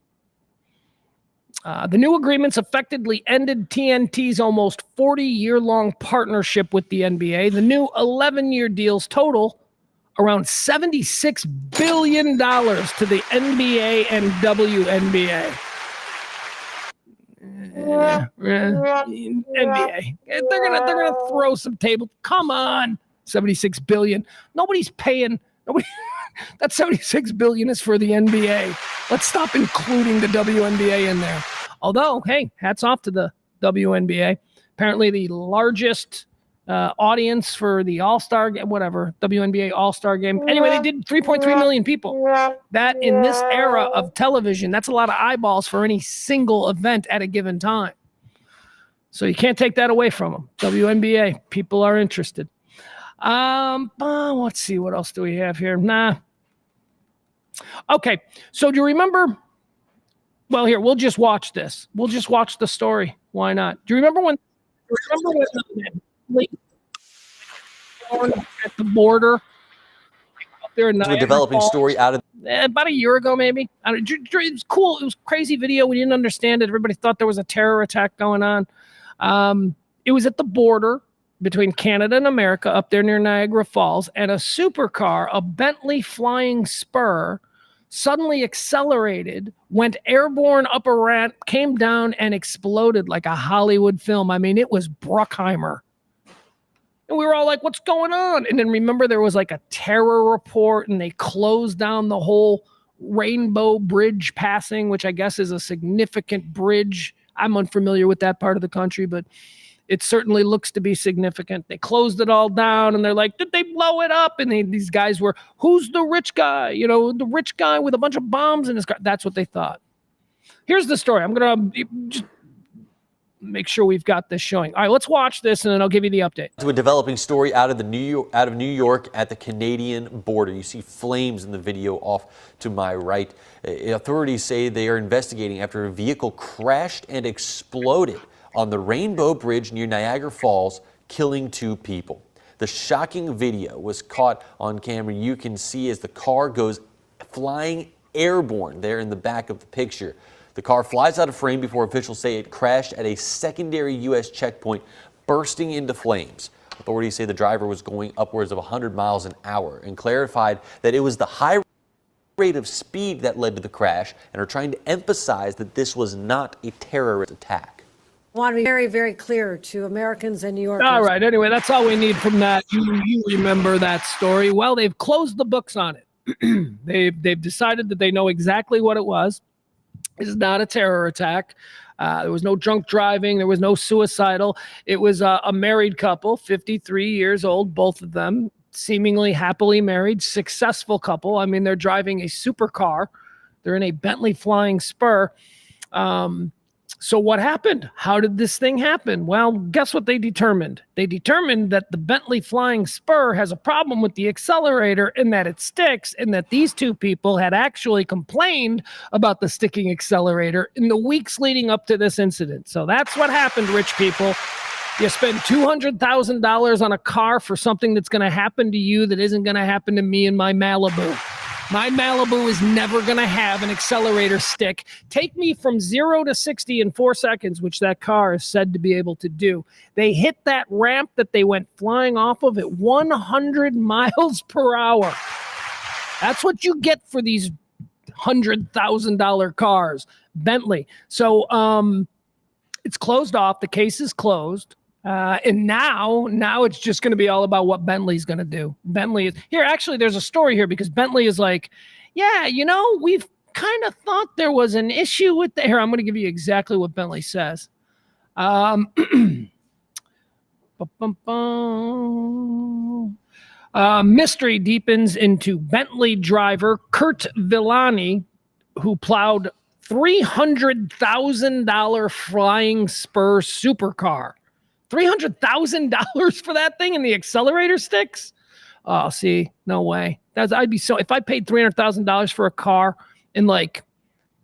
The new agreements effectively ended TNT's almost 40-year-long partnership with the NBA. The new 11-year deals total around $76 billion to the NBA and WNBA. NBA. They're gonna throw some table. Come on, $76 billion. Nobody's paying. Nobody. That $76 billion is for the NBA. Let's stop including the WNBA in there. Although, hey, hats off to the WNBA. Apparently, the largest audience for the All-Star game, whatever, WNBA All-Star game. Anyway, they did 3.3 million people. That, in this era of television, that's a lot of eyeballs for any single event at a given time. So you can't take that away from them. WNBA, people are interested. Let's see, what else do we have here? Okay, so do you remember? Well, here, we'll just watch this. We'll just watch the story. Why not? Do you remember when at the border up there in a developing Falls, story out of about a year ago, maybe? It was cool. It was a crazy video. We didn't understand it. Everybody thought there was a terror attack going on. It was at the border between Canada and America up there near Niagara Falls, and a supercar, a Bentley Flying Spur, suddenly accelerated, went airborne up a ramp, came down, and exploded like a Hollywood film. I mean, it was Bruckheimer. And we were all like, what's going on? And then remember, there was like a terror report, and they closed down the whole Rainbow Bridge passing, which I guess is a significant bridge. I'm unfamiliar with that part of the country, but it certainly looks to be significant. They closed it all down, and they're like, did they blow it up? And these guys were, who's the rich guy? You know, the rich guy with a bunch of bombs in his car. That's what they thought. Here's the story. I'm going to just make sure we've got this showing. All right, let's watch this, and then I'll give you the update. To a developing story out of New York at the Canadian border. You see flames in the video off to my right. Authorities say they are investigating after a vehicle crashed and exploded on the Rainbow Bridge near Niagara Falls, killing 2 people. The shocking video was caught on camera. You can see as the car goes flying airborne there in the back of the picture. The car flies out of frame before officials say it crashed at a secondary U.S. checkpoint, bursting into flames. Authorities say the driver was going upwards of 100 miles an hour and clarified that it was the high rate of speed that led to the crash, and are trying to emphasize that this was not a terrorist attack. I want to be very, very clear to Americans and New Yorkers. All right. Anyway, that's all we need from that. You remember that story. Well, they've closed the books on it. They've decided that they know exactly what it was. This is not a terror attack. There was no drunk driving. There was no suicidal. It was a married couple, 53 years old, both of them, seemingly happily married, successful couple. I mean, they're driving a supercar. They're in a Bentley Flying Spur. So what happened? How did this thing happen? Well, guess what they determined? They determined that the Bentley Flying Spur has a problem with the accelerator in that it sticks, and that these 2 people had actually complained about the sticking accelerator in the weeks leading up to this incident. So that's what happened, rich people. You spend $200,000 on a car for something that's going to happen to you that isn't going to happen to me in my Malibu. My Malibu is never going to have an accelerator stick. Take me from 0 to 60 in 4 seconds, which that car is said to be able to do. They hit that ramp that they went flying off of at 100 miles per hour. That's what you get for these $100,000 cars, Bentley. So it's closed off. The case is closed. And now it's just going to be all about what Bentley's going to do. Bentley is here. Actually, there's a story here because Bentley is like, yeah, we've kind of thought there was an issue with the here. I'm going to give you exactly what Bentley says. Mystery deepens into Bentley driver Kurt Villani, who plowed $300,000 flying spur supercar. $300,000 for that thing and the accelerator sticks? Oh, see, no way. I'd be so if I paid $300,000 for a car and like,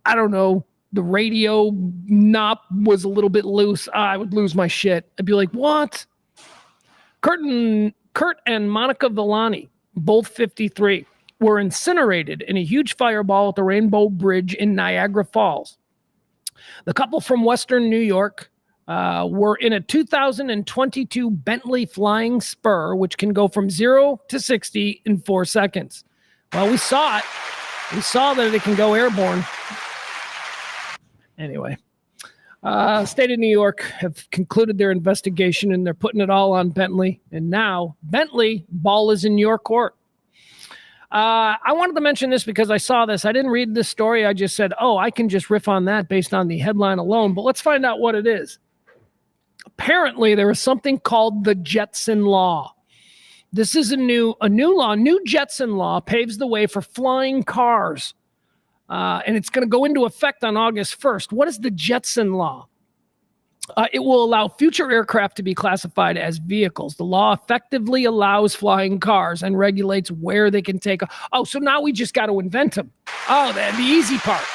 I don't know, the radio knob was a little bit loose, I would lose my shit. I'd be like, what? Kurt and Monica Villani, both 53, were incinerated in a huge fireball at the Rainbow Bridge in Niagara Falls. The couple from Western New York were in a 2022 Bentley Flying Spur, which can go from 0 to 60 in 4 seconds. Well, we saw it. We saw that it can go airborne. Anyway, state of New York have concluded their investigation and they're putting it all on Bentley. And now Bentley ball is in your court. I wanted to mention this because I saw this. I didn't read this story. I just said, I can just riff on that based on the headline alone. But let's find out what it is. Apparently, there is something called the Jetson Law. This is a new law. New Jetson Law paves the way for flying cars. And it's going to go into effect on August 1st. What is the Jetson Law? It will allow future aircraft to be classified as vehicles. The law effectively allows flying cars and regulates where they can take. So now we just got to invent them. The easy part.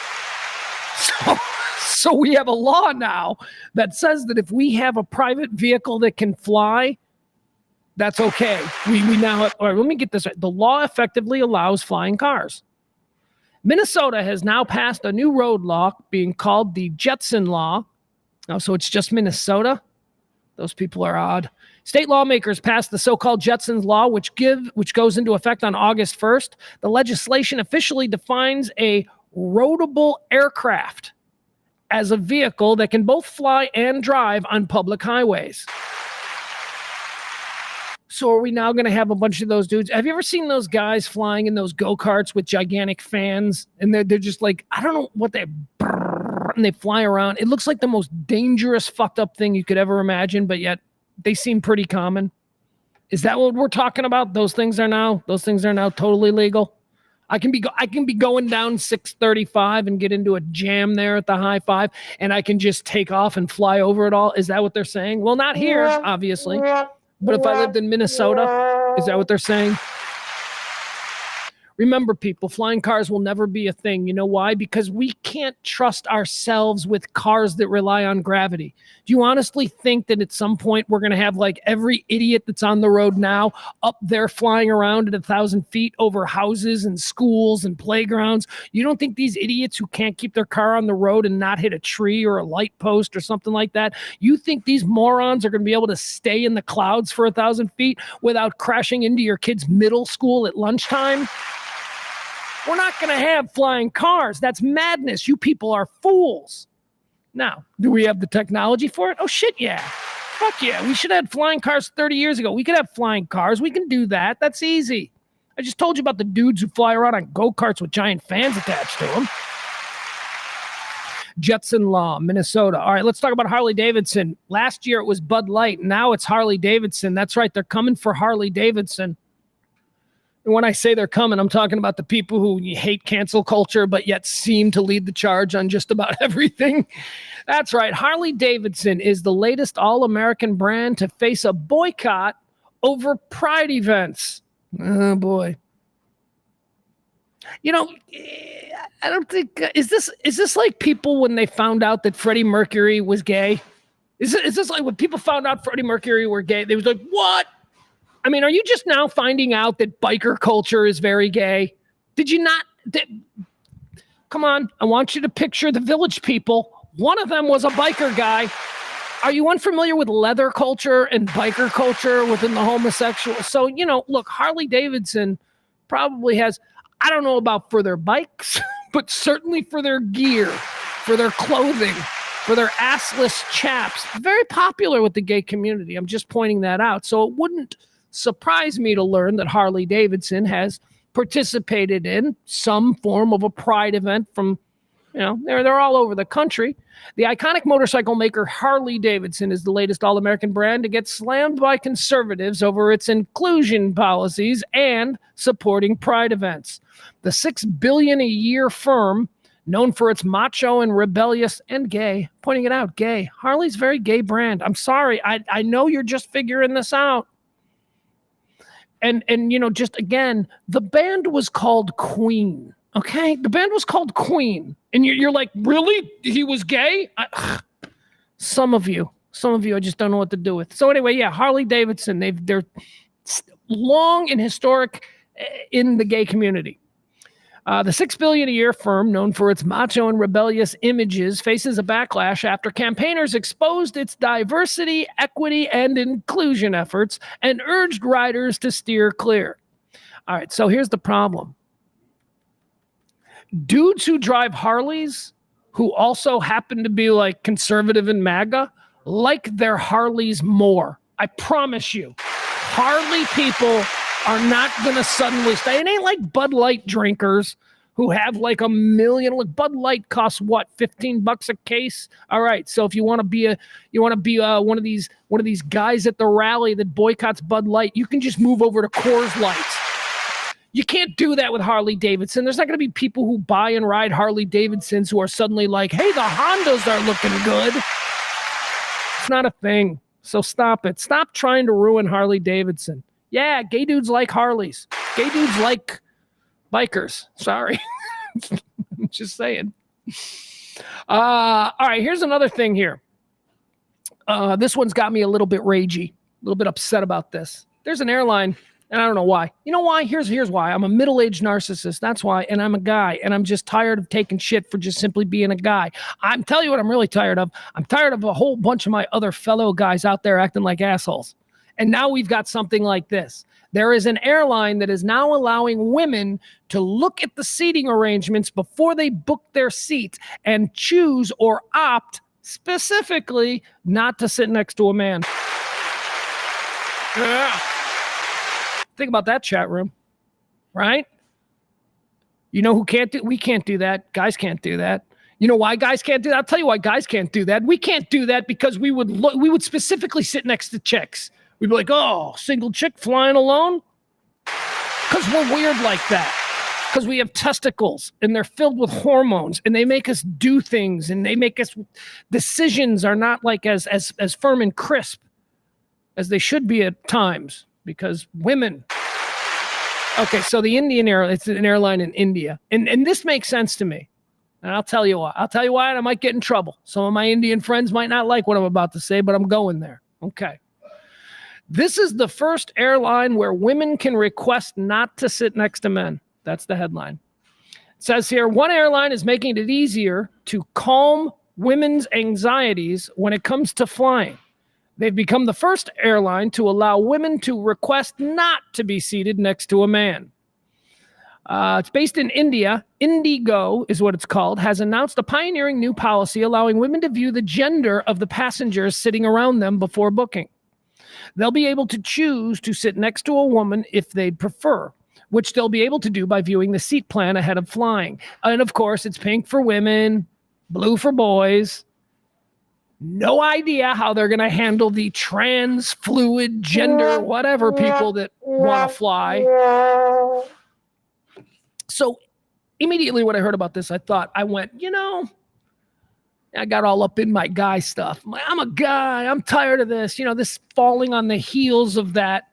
So we have a law now that says that if we have a private vehicle that can fly, that's okay. We now have, all right, let me get this right. The law effectively allows flying cars. Minnesota has now passed a new road law being called the Jetson Law. So it's just Minnesota? Those people are odd. State lawmakers passed the so-called Jetsons Law, which goes into effect on August 1st. The legislation officially defines a roadable aircraft as a vehicle that can both fly and drive on public highways. So are we now going to have a bunch of those dudes? Have you ever seen those guys flying in those go-karts with gigantic fans? And they're just like, I don't know what and they fly around. It looks like the most dangerous, fucked up thing you could ever imagine, but yet they seem pretty common. Is that what we're talking about? Those things are now totally legal. I can be going down 635 and get into a jam there at the high five, and I can just take off and fly over it all. Is that what they're saying? Well, not here, obviously. But if I lived in Minnesota, is that what they're saying? Remember, people, flying cars will never be a thing. You know why? Because we can't trust ourselves with cars that rely on gravity. Do you honestly think that at some point we're going to have like every idiot that's on the road now up there flying around at 1,000 feet over houses and schools and playgrounds? You don't think these idiots who can't keep their car on the road and not hit a tree or a light post or something like that, you think these morons are going to be able to stay in the clouds for 1,000 feet without crashing into your kid's middle school at lunchtime? We're not going to have flying cars. That's madness. You people are fools. Now, do we have the technology for it? Oh, shit, yeah. Fuck yeah. We should have had flying cars 30 years ago. We could have flying cars. We can do that. That's easy. I just told you about the dudes who fly around on go-karts with giant fans attached to them. Jetson Law, Minnesota. All right, let's talk about Harley-Davidson. Last year it was Bud Light. Now it's Harley-Davidson. That's right. They're coming for Harley-Davidson. And when I say they're coming, I'm talking about the people who hate cancel culture, but yet seem to lead the charge on just about everything. That's right. Harley-Davidson is the latest all-American brand to face a boycott over Pride events. Oh, boy. You know, I don't think, is this like people when they found out that Freddie Mercury was gay? Is this like when people found out Freddie Mercury were gay? They was like, what? I mean, are you just now finding out that biker culture is very gay? Did you not? Come on. I want you to picture the Village People. One of them was a biker guy. Are you unfamiliar with leather culture and biker culture within the homosexual? So, you know, look, Harley-Davidson probably has, I don't know about for their bikes, but certainly for their gear, for their clothing. for their assless chaps. Very popular with the gay community. I'm just pointing that out. So it wouldn't surprise me to learn that Harley Davidson has participated in some form of a pride event from, they're all over the country. The iconic motorcycle maker Harley Davidson is the latest all-American brand to get slammed by conservatives over its inclusion policies and supporting pride events. The $6 billion a year firm, known for its macho and rebellious and gay, pointing it out, gay. Harley's very gay brand. I'm sorry. I know you're just figuring this out. And just again, the band was called Queen. Okay, the band was called Queen, and you're like, really? He was gay? Some of you, I just don't know what to do with. So anyway, yeah, Harley Davidson. They're long and historic in the gay community. The $6 billion a year firm, known for its macho and rebellious images, faces a backlash after campaigners exposed its diversity, equity, and inclusion efforts and urged riders to steer clear. All right, so here's the problem. Dudes who drive Harleys, who also happen to be like conservative and MAGA, like their Harleys more. I promise you. Harley people are not going to suddenly stay. It ain't like Bud Light drinkers who have like a million. Look, Bud Light costs what, $15 a case? All right. So if you want to be one of these guys at the rally that boycotts Bud Light, you can just move over to Coors Light. You can't do that with Harley Davidson. There's not going to be people who buy and ride Harley Davidsons who are suddenly like, hey, the Hondas are looking good. It's not a thing. So stop it. Stop trying to ruin Harley Davidson. Yeah, gay dudes like Harleys. Gay dudes like bikers. Sorry. I'm just saying. All right, here's another thing here. This one's got me a little bit ragey, a little bit upset about this. There's an airline, and I don't know why. You know why? Here's why. I'm a middle-aged narcissist. That's why. And I'm a guy, and I'm just tired of taking shit for just simply being a guy. I'm telling you what I'm really tired of. I'm tired of a whole bunch of my other fellow guys out there acting like assholes. And now we've got something like this. There is an airline that is now allowing women to look at the seating arrangements before they book their seat and choose or opt specifically not to sit next to a man. Yeah. Think about that, chat room, right? You know who can't do? We can't do that. Guys can't do that. You know why guys can't do that? I'll tell you why guys can't do that. We can't do that because we would specifically sit next to chicks. We'd be like, oh, single chick flying alone? Because we're weird like that. Because we have testicles and they're filled with hormones and they make us do things and they make us, decisions are not like as firm and crisp as they should be at times because women. Okay, so the Indian Airline, it's an airline in India. And this makes sense to me. And I'll tell you why. And I might get in trouble. Some of my Indian friends might not like what I'm about to say, but I'm going there. Okay. This is the first airline where women can request not to sit next to men. That's the headline. It says here, one airline is making it easier to calm women's anxieties when it comes to flying. They've become the first airline to allow women to request not to be seated next to a man. It's based in India. Indigo is what it's called, has announced a pioneering new policy allowing women to view the gender of the passengers sitting around them before booking. They'll be able to choose to sit next to a woman if they'd prefer, which they'll be able to do by viewing the seat plan ahead of flying. And of course, it's pink for women, blue for boys. No idea how they're going to handle the trans, fluid, gender, whatever people that want to fly. So immediately when I heard about this, I went, I got all up in my guy stuff. I'm a guy. I'm tired of this. This falling on the heels of that.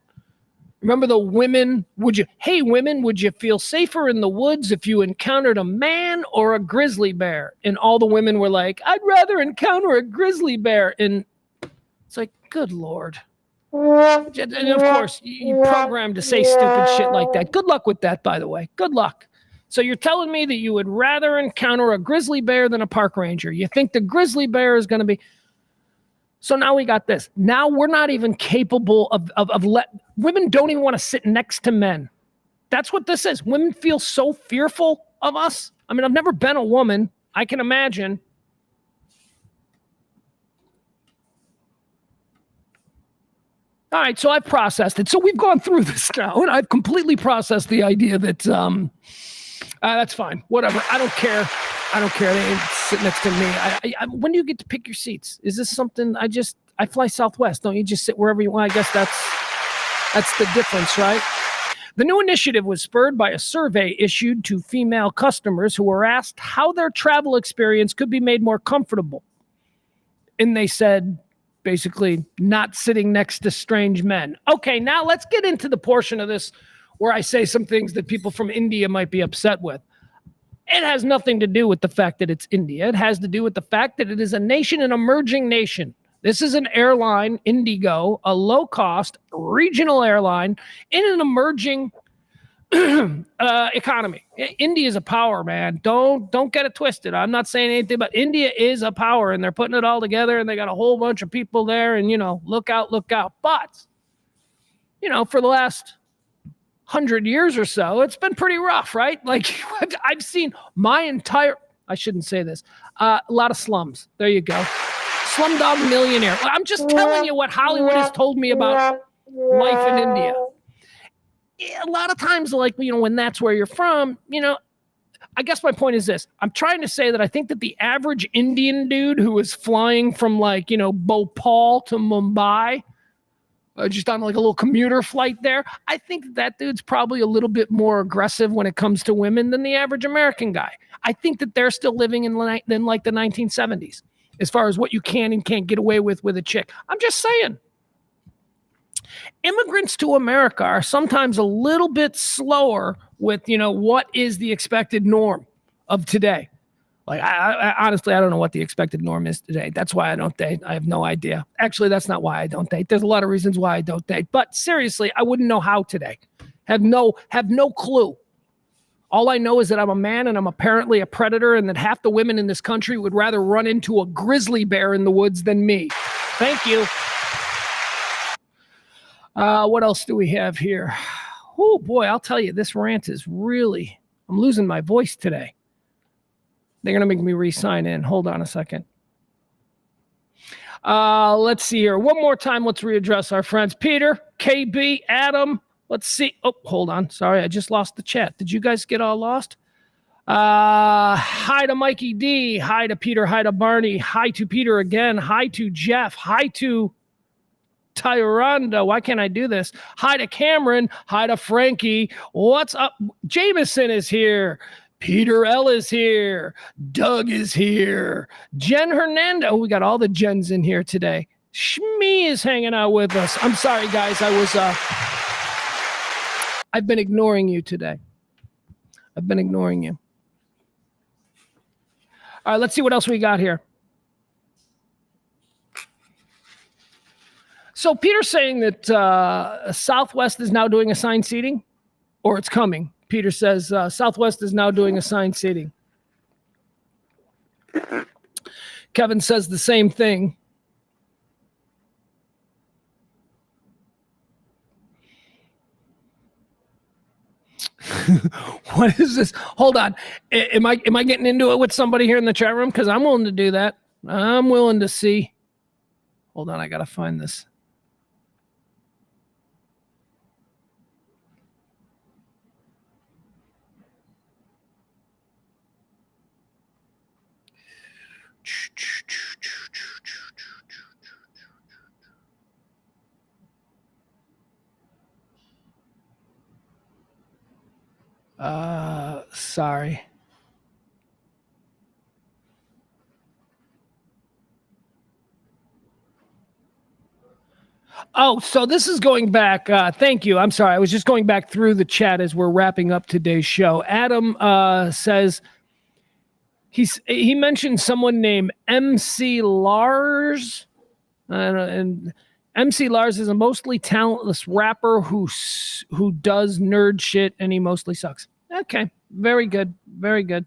Remember the women? Would you feel safer in the woods if you encountered a man or a grizzly bear? And all the women were like, I'd rather encounter a grizzly bear. And it's like, good Lord. And of course, you programmed to say stupid shit like that. Good luck with that, by the way. Good luck. So you're telling me that you would rather encounter a grizzly bear than a park ranger. You think the grizzly bear is going to be... So now we got this. Now we're not even capable of women don't even want to sit next to men. That's what this is. Women feel so fearful of us. I mean, I've never been a woman. I can imagine. All right, so I've processed it. So we've gone through this now, and I've completely processed the idea that that's fine. Whatever. I don't care. I don't care. They ain't sit next to me. When do you get to pick your seats? Is this something I fly Southwest? Don't you just sit wherever you want? I guess that's the difference, right? The new initiative was spurred by a survey issued to female customers who were asked how their travel experience could be made more comfortable. And they said, basically, not sitting next to strange men. Okay, now let's get into the portion of this where I say some things that people from India might be upset with. It has nothing to do with the fact that it's India. It has to do with the fact that it is a nation, an emerging nation. This is an airline, Indigo, a low-cost regional airline in an emerging economy. India is a power, man. Don't get it twisted. I'm not saying anything, but India is a power, and they're putting it all together, and they got a whole bunch of people there, and, look out. But, for the last 100 years or so, it's been pretty rough, right? Like, I've seen I shouldn't say this, a lot of slums. There you go. Slumdog Millionaire. I'm just telling you what Hollywood has told me about life in India. A lot of times, when that's where you're from, I guess my point is this. I'm trying to say that I think that the average Indian dude who is flying from Bhopal to Mumbai, just on a little commuter flight there, I think that dude's probably a little bit more aggressive when it comes to women than the average American guy. I think that they're still living in the 1970s as far as what you can and can't get away with a chick. I'm just saying. Immigrants to America are sometimes a little bit slower with, what is the expected norm of today. Like, I honestly, I don't know what the expected norm is today. That's why I don't date. I have no idea. Actually, that's not why I don't date. There's a lot of reasons why I don't date. But seriously, I wouldn't know how today. Have no clue. All I know is that I'm a man and I'm apparently a predator, and that half the women in this country would rather run into a grizzly bear in the woods than me. Thank you. What else do we have here? Oh, boy, I'll tell you, this rant is really, I'm losing my voice today. They're going to make me re-sign in. Hold on a second. Let's see here. One more time, let's readdress our friends. Peter, KB, Adam. Let's see. Oh, hold on. Sorry, I just lost the chat. Did you guys get all lost? Hi to Mikey D. Hi to Peter. Hi to Barney. Hi to Peter again. Hi to Jeff. Hi to Tyranda. Why can't I do this? Hi to Cameron. Hi to Frankie. What's up? Jameson is here. Peter L is here. Doug is here. Jen Hernando. We got all the Jens in here today. Shmee is hanging out with us. I'm sorry, guys. I've been ignoring you today. I've been ignoring you. All right, let's see what else we got here. So Peter's saying that Southwest is now doing assigned seating, or it's coming. Peter says Southwest is now doing assigned seating. Kevin says the same thing. What is this? Hold on. Am I getting into it with somebody here in the chat room? Because I'm willing to do that. I'm willing to see. Hold on. I got to find this. Sorry. Oh, so this is going back. Thank you. I'm sorry. I was just going back through the chat as we're wrapping up today's show. Adam says he mentioned someone named MC Lars. And MC Lars is a mostly talentless rapper who does nerd shit, and he mostly sucks. Okay. Very good. Very good.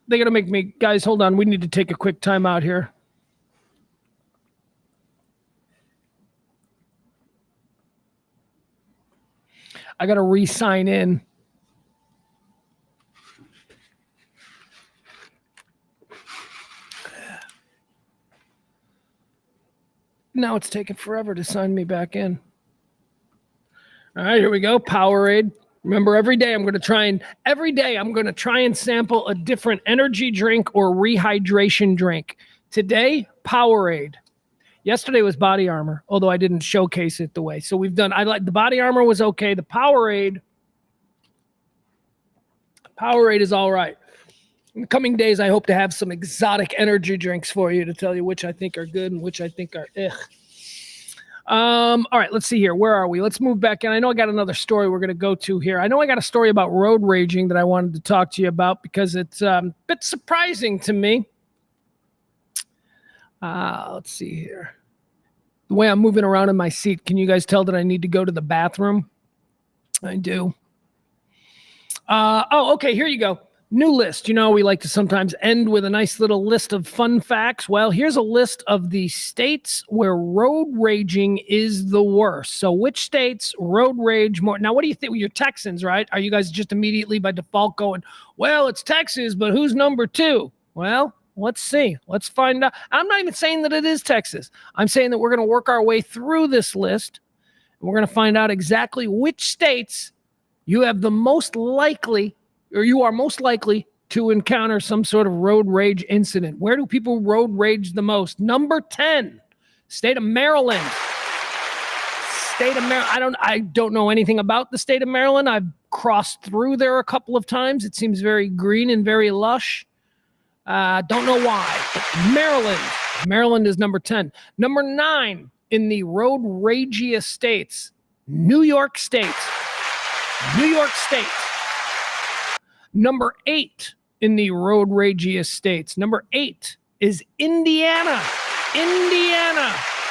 They're going to make me... Guys, hold on. We need to take a quick time out here. I got to re-sign in. Now it's taking forever to sign me back in. All right, here we go. Powerade. Remember, every day I'm going to try and sample a different energy drink or rehydration drink. Today, Powerade. Yesterday was Body Armor, although I didn't showcase it the way. So I like the Body Armor was okay. The Powerade is all right. In the coming days, I hope to have some exotic energy drinks for you to tell you which I think are good and which I think are ugh. All right, let's see here. Where are we? Let's move back in. I know I got another story we're going to go to here. I know I got a story about road raging that I wanted to talk to you about because it's a bit surprising to me. Let's see here. The way I'm moving around in my seat, can you guys tell that I need to go to the bathroom? I do. Okay, here you go. New list. You know, we like to sometimes end with a nice little list of fun facts. Well, here's a list of the states where road raging is the worst. So which states road rage more? Now, what do you think? You're Texans, right? Are you guys just immediately by default going, well, it's Texas, but who's number 2? Well, let's see. Let's find out. I'm not even saying that it is Texas. I'm saying that we're going to work our way through this list. And we're going to find out exactly which states you have the most likely, or you are most likely to encounter some sort of road rage incident. Where do people road rage the most? Number 10, state of Maryland. I don't know anything about the state of Maryland. I've crossed through there a couple of times. It seems very green and very lush. Don't know why. But Maryland is number 10. Number 9 in the road ragiest states, New York State. Number 8 in the road ragiest states. Number 8 is Indiana,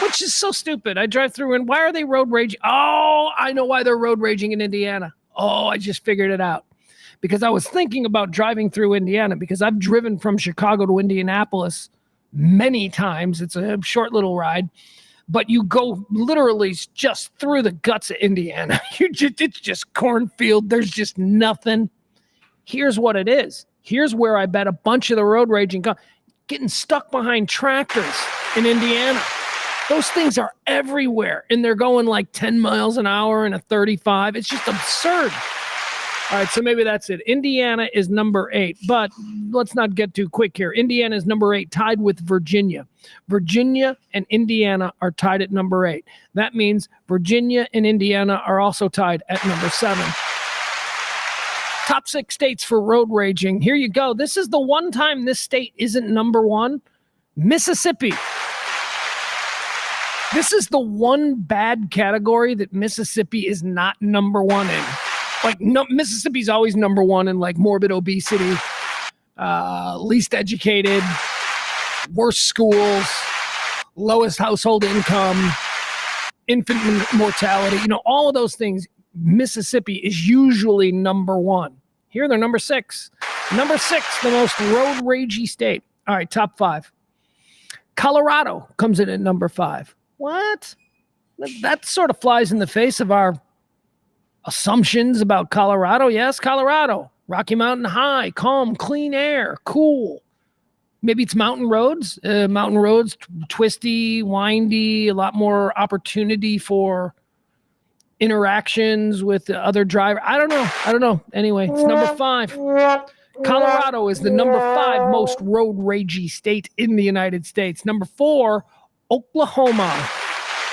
which is so stupid. I drive through and why are they road raging? Oh, I know why they're road raging in Indiana. Oh, I just figured it out. Because I was thinking about driving through Indiana because I've driven from Chicago to Indianapolis many times. It's a short little ride, but you go literally just through the guts of Indiana. It's just cornfield. There's just nothing. Here's what it is. Here's where I bet a bunch of the road raging getting stuck behind tractors in Indiana. Those things are everywhere, and they're going like 10 miles an hour and a 35. It's just absurd. All right, so maybe that's it. Indiana is number 8, but let's not get too quick here. Indiana is number 8, tied with Virginia. Virginia and Indiana are tied at number 8. That means Virginia and Indiana are also tied at number 7. Top 6 states for road raging. Here you go. This is the one time this state isn't number 1. Mississippi. This is the one bad category that Mississippi is not number 1 in. Like, no, Mississippi's always number 1 in like morbid obesity, least educated, worst schools, lowest household income, infant mortality, all of those things. Mississippi is usually number 1. Here they're number 6. Number 6, the most road ragey state. All right, top 5. Colorado comes in at number 5. What? That sort of flies in the face of our assumptions about Colorado. Yes, Colorado. Rocky Mountain High, calm, clean air, cool. Maybe it's mountain roads. Twisty, windy, a lot more opportunity for interactions with the other driver. I don't know. Anyway, it's number 5. Colorado is the number 5 most road ragey state in the United States. Number 4, Oklahoma.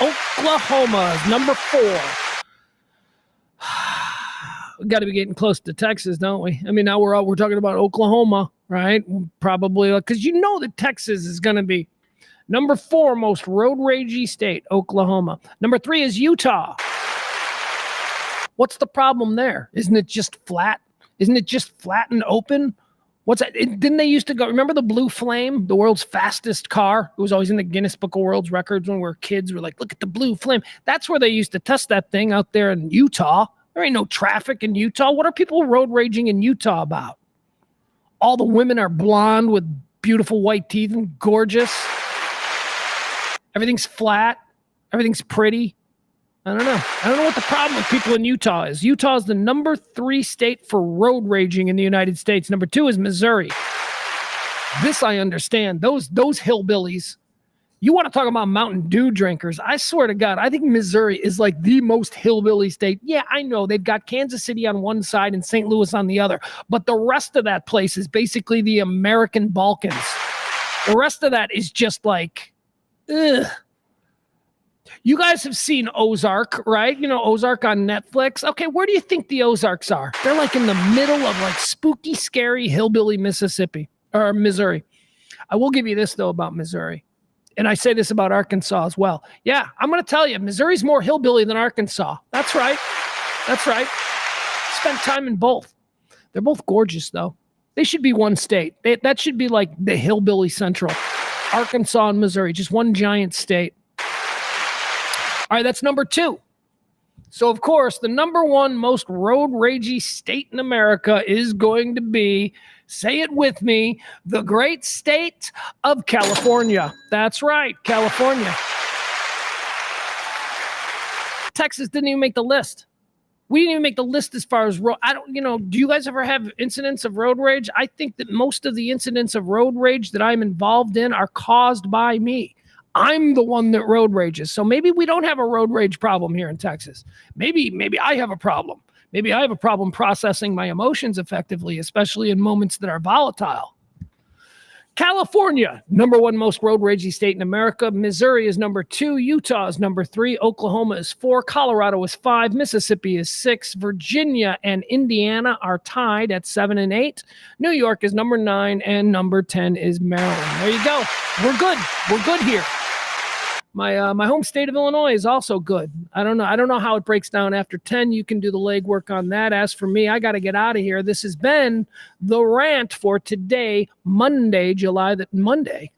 Oklahoma is number 4. We got to be getting close to Texas, don't we? I mean, now we're talking about Oklahoma, right? Probably because that Texas is going to be number 4 most road ragey state, Oklahoma. Number 3 is Utah. What's the problem there? Isn't it just flat? Isn't it just flat and open? What's that? Didn't they used to go? Remember the Blue Flame, the world's fastest car? It was always in the Guinness Book of World Records when we were kids. We're like, look at the Blue Flame. That's where they used to test that thing out there in Utah. There ain't no traffic in Utah. What are people road raging in Utah about? All the women are blonde with beautiful white teeth and gorgeous. Everything's flat. Everything's pretty. I don't know. I don't know what the problem with people in Utah is. Utah is the number 3 state for road raging in the United States. Number 2 is Missouri. This I understand. Those hillbillies, You want to talk about Mountain Dew drinkers? I swear to God, I think Missouri is like the most hillbilly state. Yeah, I know they've got Kansas City on one side and St. Louis on the other, but the rest of that place is basically the American Balkans. The rest of that is just like, ugh. You guys have seen Ozark, right? You know, Ozark on Netflix. Okay, where do you think the Ozarks are? They're like in the middle of like spooky, scary, hillbilly Mississippi or Missouri. I will give you this, though, about Missouri. And I say this about Arkansas as well. Yeah, I'm going to tell you, Missouri's more hillbilly than Arkansas. That's right. That's right. Spent time in both. They're both gorgeous, though. They should be one state. That should be like the hillbilly central. Arkansas and Missouri, just one giant state. All right, that's number 2. So, of course, the number 1 most road ragey state in America is going to be, say it with me, the great state of California. That's right, California. Texas didn't even make the list. We didn't even make the list as far as road. Do you guys ever have incidents of road rage? I think that most of the incidents of road rage that I'm involved in are caused by me. I'm the one that road rages. So maybe we don't have a road rage problem here in Texas. Maybe I have a problem. Maybe I have a problem processing my emotions effectively, especially in moments that are volatile. California, number 1 most road ragey state in America. Missouri is number 2. Utah is number 3. Oklahoma is 4. Colorado is 5. Mississippi is 6. Virginia and Indiana are tied at 7 and 8. New York is number 9, and number 10 is Maryland. There you go. We're good. We're good here. My home state of Illinois is also good. I don't know how it breaks down after 10. You can do the legwork on that. As for me, I got to get out of here. This has been the Rant for today, Wednesday, July the 25th,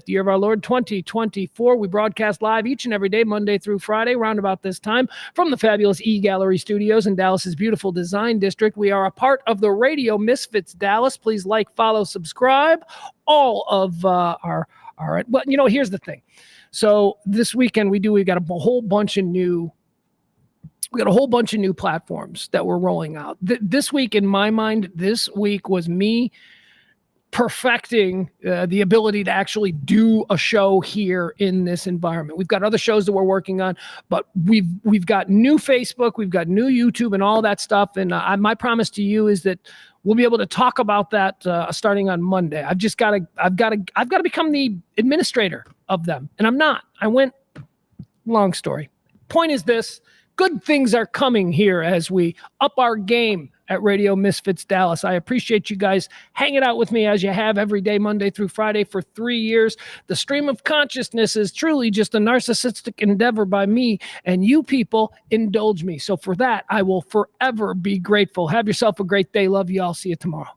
year of our Lord 2024. We broadcast live each and every day, Monday through Friday, round about this time, from the fabulous E-Gallery Studios in Dallas's beautiful Design District. We are a part of the Radio Misfits Dallas. Please like, follow, subscribe. All of our well, here's the thing. So this weekend we got a whole bunch of new platforms that we're rolling out. This week, in my mind, this week was me perfecting the ability to actually do a show here in this environment. We've got other shows that we're working on, but we've got new Facebook, we've got new YouTube and all that stuff. And my promise to you is that we'll be able to talk about that starting on Monday. I've got to become the administrator of them, and I'm not. Long story. Point is this: good things are coming here as we up our game at Radio Misfits Dallas. I appreciate you guys hanging out with me as you have every day, Monday through Friday, for 3 years. The stream of consciousness is truly just a narcissistic endeavor by me, and you people indulge me. So for that, I will forever be grateful. Have yourself a great day. Love you all. See you tomorrow.